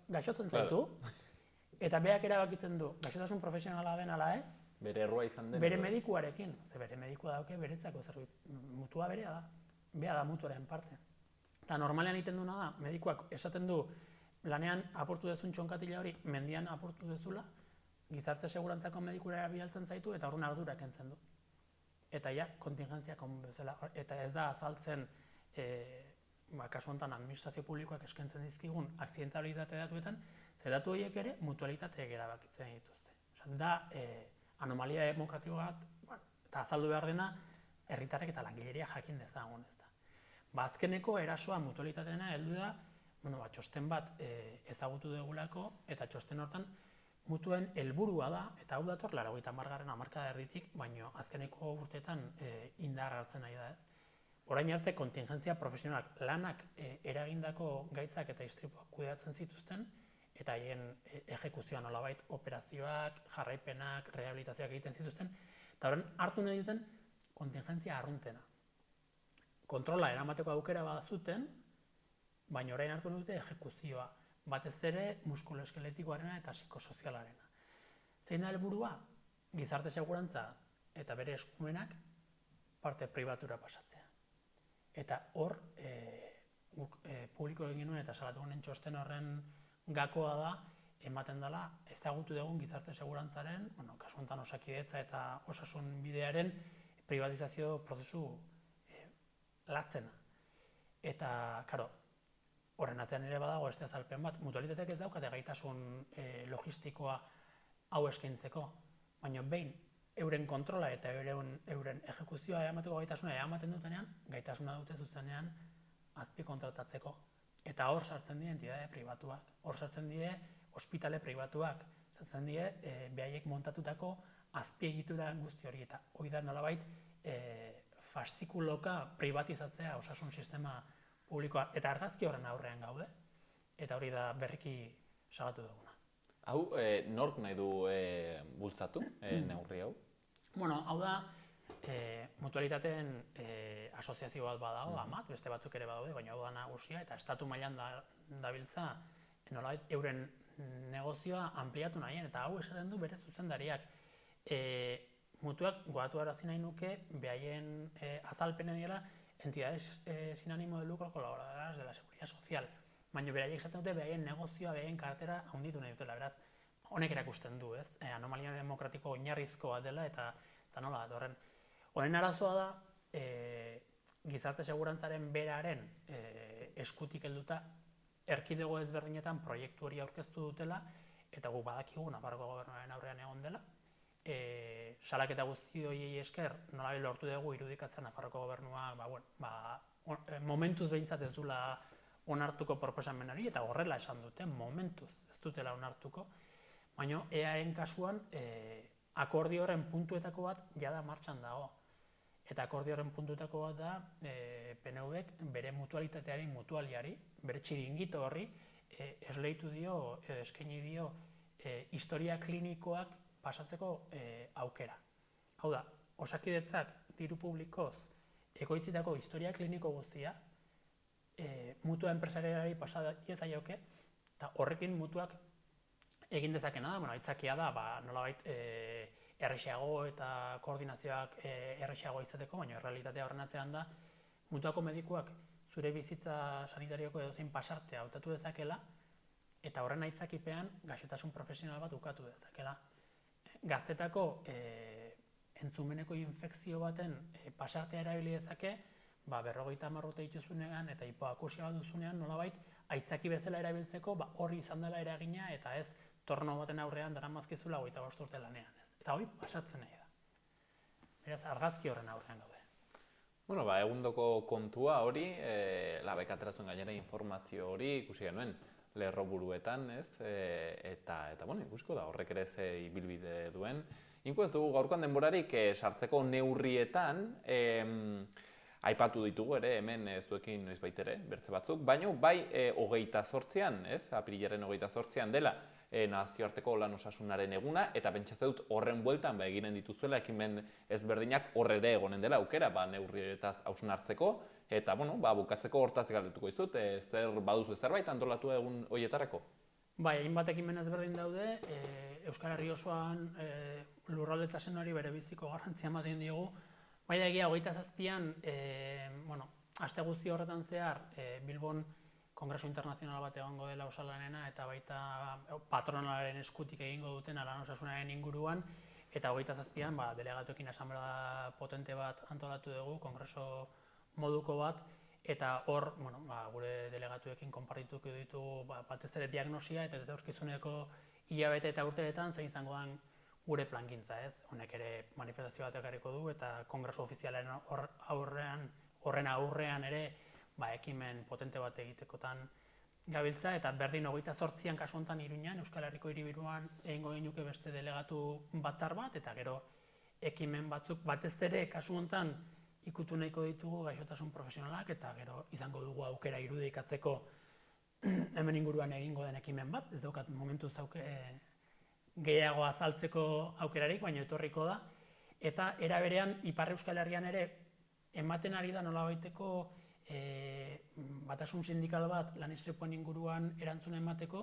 gaixotzen zaitu, eta berak erabakitzen du, gaixotasun profesionala den ala ez, Bere errua izan den. bere medikuarekin, ze bere medikua dauke beretzako zerbitzu, mutua berea da, bea da mutuaren parte. Eta normalean egiten duena da, medikuak esaten du, lanean apurtu dezun txonkatila hori, mendian apurtu dezula, gizarte segurantzako medikura bidaltzen zaitu eta horren ardura kentzen du. Eta ja, kontingentzia bezala, eta ez da azaltzen, kasu honetan administrazio publikoak eskaintzen dizkigun akzidentabilitate datuetan, ze datu horiek ere mutualitateek erabakitzen dituzte. Osa, da anomalia demokratiko bat, eta azaldu behar dena, herritarrek eta langileria jakin dezagun ez da. Azkeneko erasoa mutualitateena heldu da, txosten bat ezagutu dugulako, eta txosten hortan mutuen helburua da, eta hau dator 80. hamarkada erditik, baino azkeneko urteetan indar hartzen nahi da ez. Orain arte kontingentzia profesionalak lanak eragindako gaitzak eta istripuak kudeatzen zituzten, eta haien ejekuzioa nolabait operazioak, jarraipenak, rehabilitazioak egiten zituzten, eta horren hartu nahi duten kontingentzia arruntena. Kontrola eramateko aukera badazuten, baina orain hartu nahi dute ejekuzioa, batez ere muskuloeskeletikoarena eta psikosozialarena. Zein da helburua? Gizarte segurantza eta bere eskumenak parte pribatura pasatzea. Eta hor, publiko egin genuen eta salatu honen txosten horren gakoa da, ematen dela ezagutu dugun gizarte segurantzaren, kasu honetan Osakidetza eta osasun bidearen privatizazio prozesu latzena. Eta, karo, horren atzean ere badago beste azalpen bat, mutualitateak ez daukate gaitasun logistikoa hau eskaintzeko, baina behin euren kontrola eta euren ejekuzioa emateko gaitasuna ematen dutenean, gaitasuna dute zuzenean azpi kontratatzeko. Eta hor sartzen die entidade pribatuak, hor sartzen die ospitale pribatuak, sartzen die behaiek montatutako azpiegitura guzti hori, eta hori da nolabait fastikuloka privatizatzea osasun sistema publikoa, eta argazki horren aurrean gaude, eta hori da berriki salatu duguna. Hau, nork nahi du bultzatu neurri hau? Bueno, hau da, mutualitateen asoziazio bat badago, amat, beste batzuk ere badaude, baina hau da nagusia, eta estatu mailan dabiltza, nolabait euren negozioa ampliatu nahien, eta hau esaten du bere zuzendariak. Mutuak goatu arazi nahi nuke, behaien azalpenen dira, entidades sin ánimo de lucro colaboradoras de la seguridad social. Baina beraiek esaten dute behaien negozioa, behaien kartera handitu nahi dutela, beraz, honek erakusten du, ez? Anomalia demokratiko oinarrizko bat dela eta nola da horren. Honen arazoa da, gizarte segurantzaren beraren eskutik helduta erkidego ezberdinetan proiektu hori aurkeztu dutela, eta guk badakigu Nafarroko gobernuaren aurrean egon dela. Salaketa guzti horiei esker nolabait lortu dugu irudikatzen Nafarroko gobernua momentuz behintzat ez dula onartuko proposamenari, eta horrela esan dute, momentuz ez dutela onartuko, baina EAen kasuan akordio horren puntuetako bat jada martxan dago. Eta akordio horren puntuetako bat da PNVek bere mutualitateari, mutualiari, bere txiringito horri esleitu dio, eskaini dio historia klinikoak pasatzeko aukera. Hau da, Osakidetzak diru publikoz ekoitzitako historia kliniko guztia mutua enpresariari pasa diezaioke, eta horrekin mutuak egin dezakena da, aitzakia da, nolabait errexeago eta koordinazioak errexeago izateko, baina errealitatea horren atzean da, mutuako medikuak zure bizitza sanitarioko edozein pasartea hautatu dezakela, eta horren aitzakipean gaixotasun profesional bat ukatu dezakela. Gaztetako entzumeneko infekzio baten pasartea erabili dezake, 50 urte dituzunean eta hipoakusia bat duzunean nolabait aitzaki bezala erabiltzeko horri izan dela eragina eta ez torno baten aurrean daramazkizula 25 urte lanean. Eta hori pasatzen nahi da. Beraz, argazki horren aurrean gaude. Bueno, egundoko kontua hori, labek ateratzen gainera informazio hori ikusi genuen lerro buruetan, ez? Eta bueno, ikusiko da, horrek ere ze ibilbide duen. Inko ez dugu gaurkoan denborarik sartzeko neurrietan, aipatu ditugu ere, hemen zuekin noizbait ere, bertze batzuk, baina bai 28an, ez? Apirilaren 28an dela, nazioarteko lan osasunaren eguna, eta pentsatzen dut horren bueltan eginen dituzuela ekimen ezberdinak horre ere egonen dela aukera, neurrietaz hausnartzeko, eta bukatzeko hortaz galdetuko dizut, zer baduzu zerbait antolatu egun horietarako? Bai, hainbat ekimen ezberdin daude, Euskal Herri osoan lurraldetasun hori bere biziko garrantzia ematen diogu, bai da egia 27an, aste guzti horretan zehar, Bilbon Kongresu Internazional bat egongo dela osalanena eta baita patronalaren eskutik egingo duten lan osasunaren inguruan, eta 27an delegatuekin asanblada potente bat antolatu dugu, kongreso moduko bat, eta hor gure delegatuekin konpartituko ditugu batez ere diagnosia eta etorkizuneko hilabete eta urteetan zein izango den gure plangintza, ez? Honek ere manifestazio bat ekarriko du eta kongresu ofizialen horren aurrean ere ekimen potente bat egitekotan gabiltza, eta berdin 28an kasu honetan Iruñan, Euskal Herriko hiriburuan egingo genuke beste delegatu batzar bat, eta gero ekimen batzuk batez ere kasu honetan ikutu nahiko ditugu gaixotasun profesionalak, eta gero izango dugu aukera irudikatzeko hemen inguruan egingo den ekimen bat, ez daukat momentuz gehiago azaltzeko aukerarik, baina etorriko da, eta era berean Ipar Euskal Herrian ere ematen ari da nolabaiteko batasun sindikal bat lan istripuen inguruan erantzuna emateko,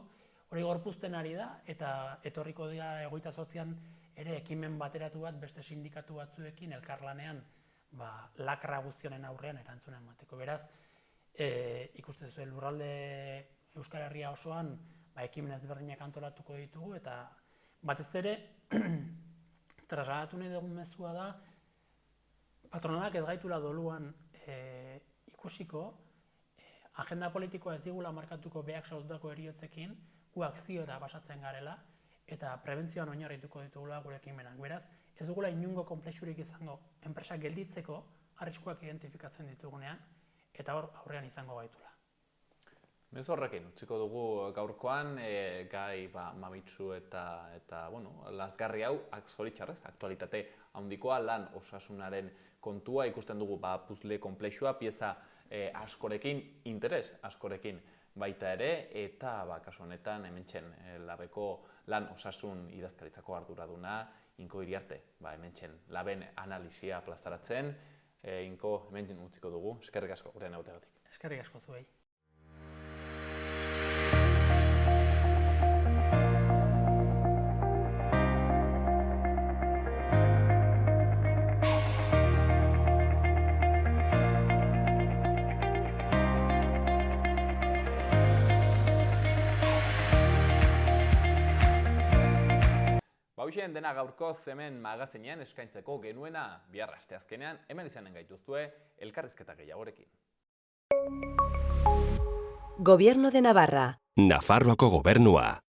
hori gorpuzten ari da, eta etorriko dira 28an ere ekimen bateratu bat beste sindikatu batzuekin elkarlanean lakra guztionen aurrean erantzuna emateko. Beraz, ikusten zuen lurralde Euskal Herria osoan ekimen ezberdinak antolatuko ditugu, eta batez ere trasladatu nahi dugun mezua da patronalak ez gaitula doluan ikusiko, agenda politikoa ez digula markatuko beak sortutako heriotzekin, gu akziora pasatzen garela, eta prebentzioan oinarrituko ditugula gure ekimenak. Beraz, ez dugula inungo konplexurik izango enpresak gelditzeko arriskuak identifikatzen ditugunean, eta hor aurrean izango gaitula. Bez horrekin, utziko dugu gaurkoan, gai mamitsu eta lazgarri hau, zoritxarrez, aktualitate handikoa, lan osasunaren kontua, ikusten dugu puzle konplexua, pieza askorekin, interes askorekin baita ere, eta kasu honetan hementxen labeko lan osasun idazkaritzako arduraduna, Inko Iriarte, hementxen laben analisia plazaratzen, Inko hemen utziko dugu, eskerrik asko gurean egotegatik. Eskerrik asko zuei. Hauxen dena gaurkoz hemen magazinean eskaintzeko genuena bihar asteazkenean hemen izanen gaituztue elkarrizketa gehiagorekin. Gobierno de Navarra. Nafarroako gobernua.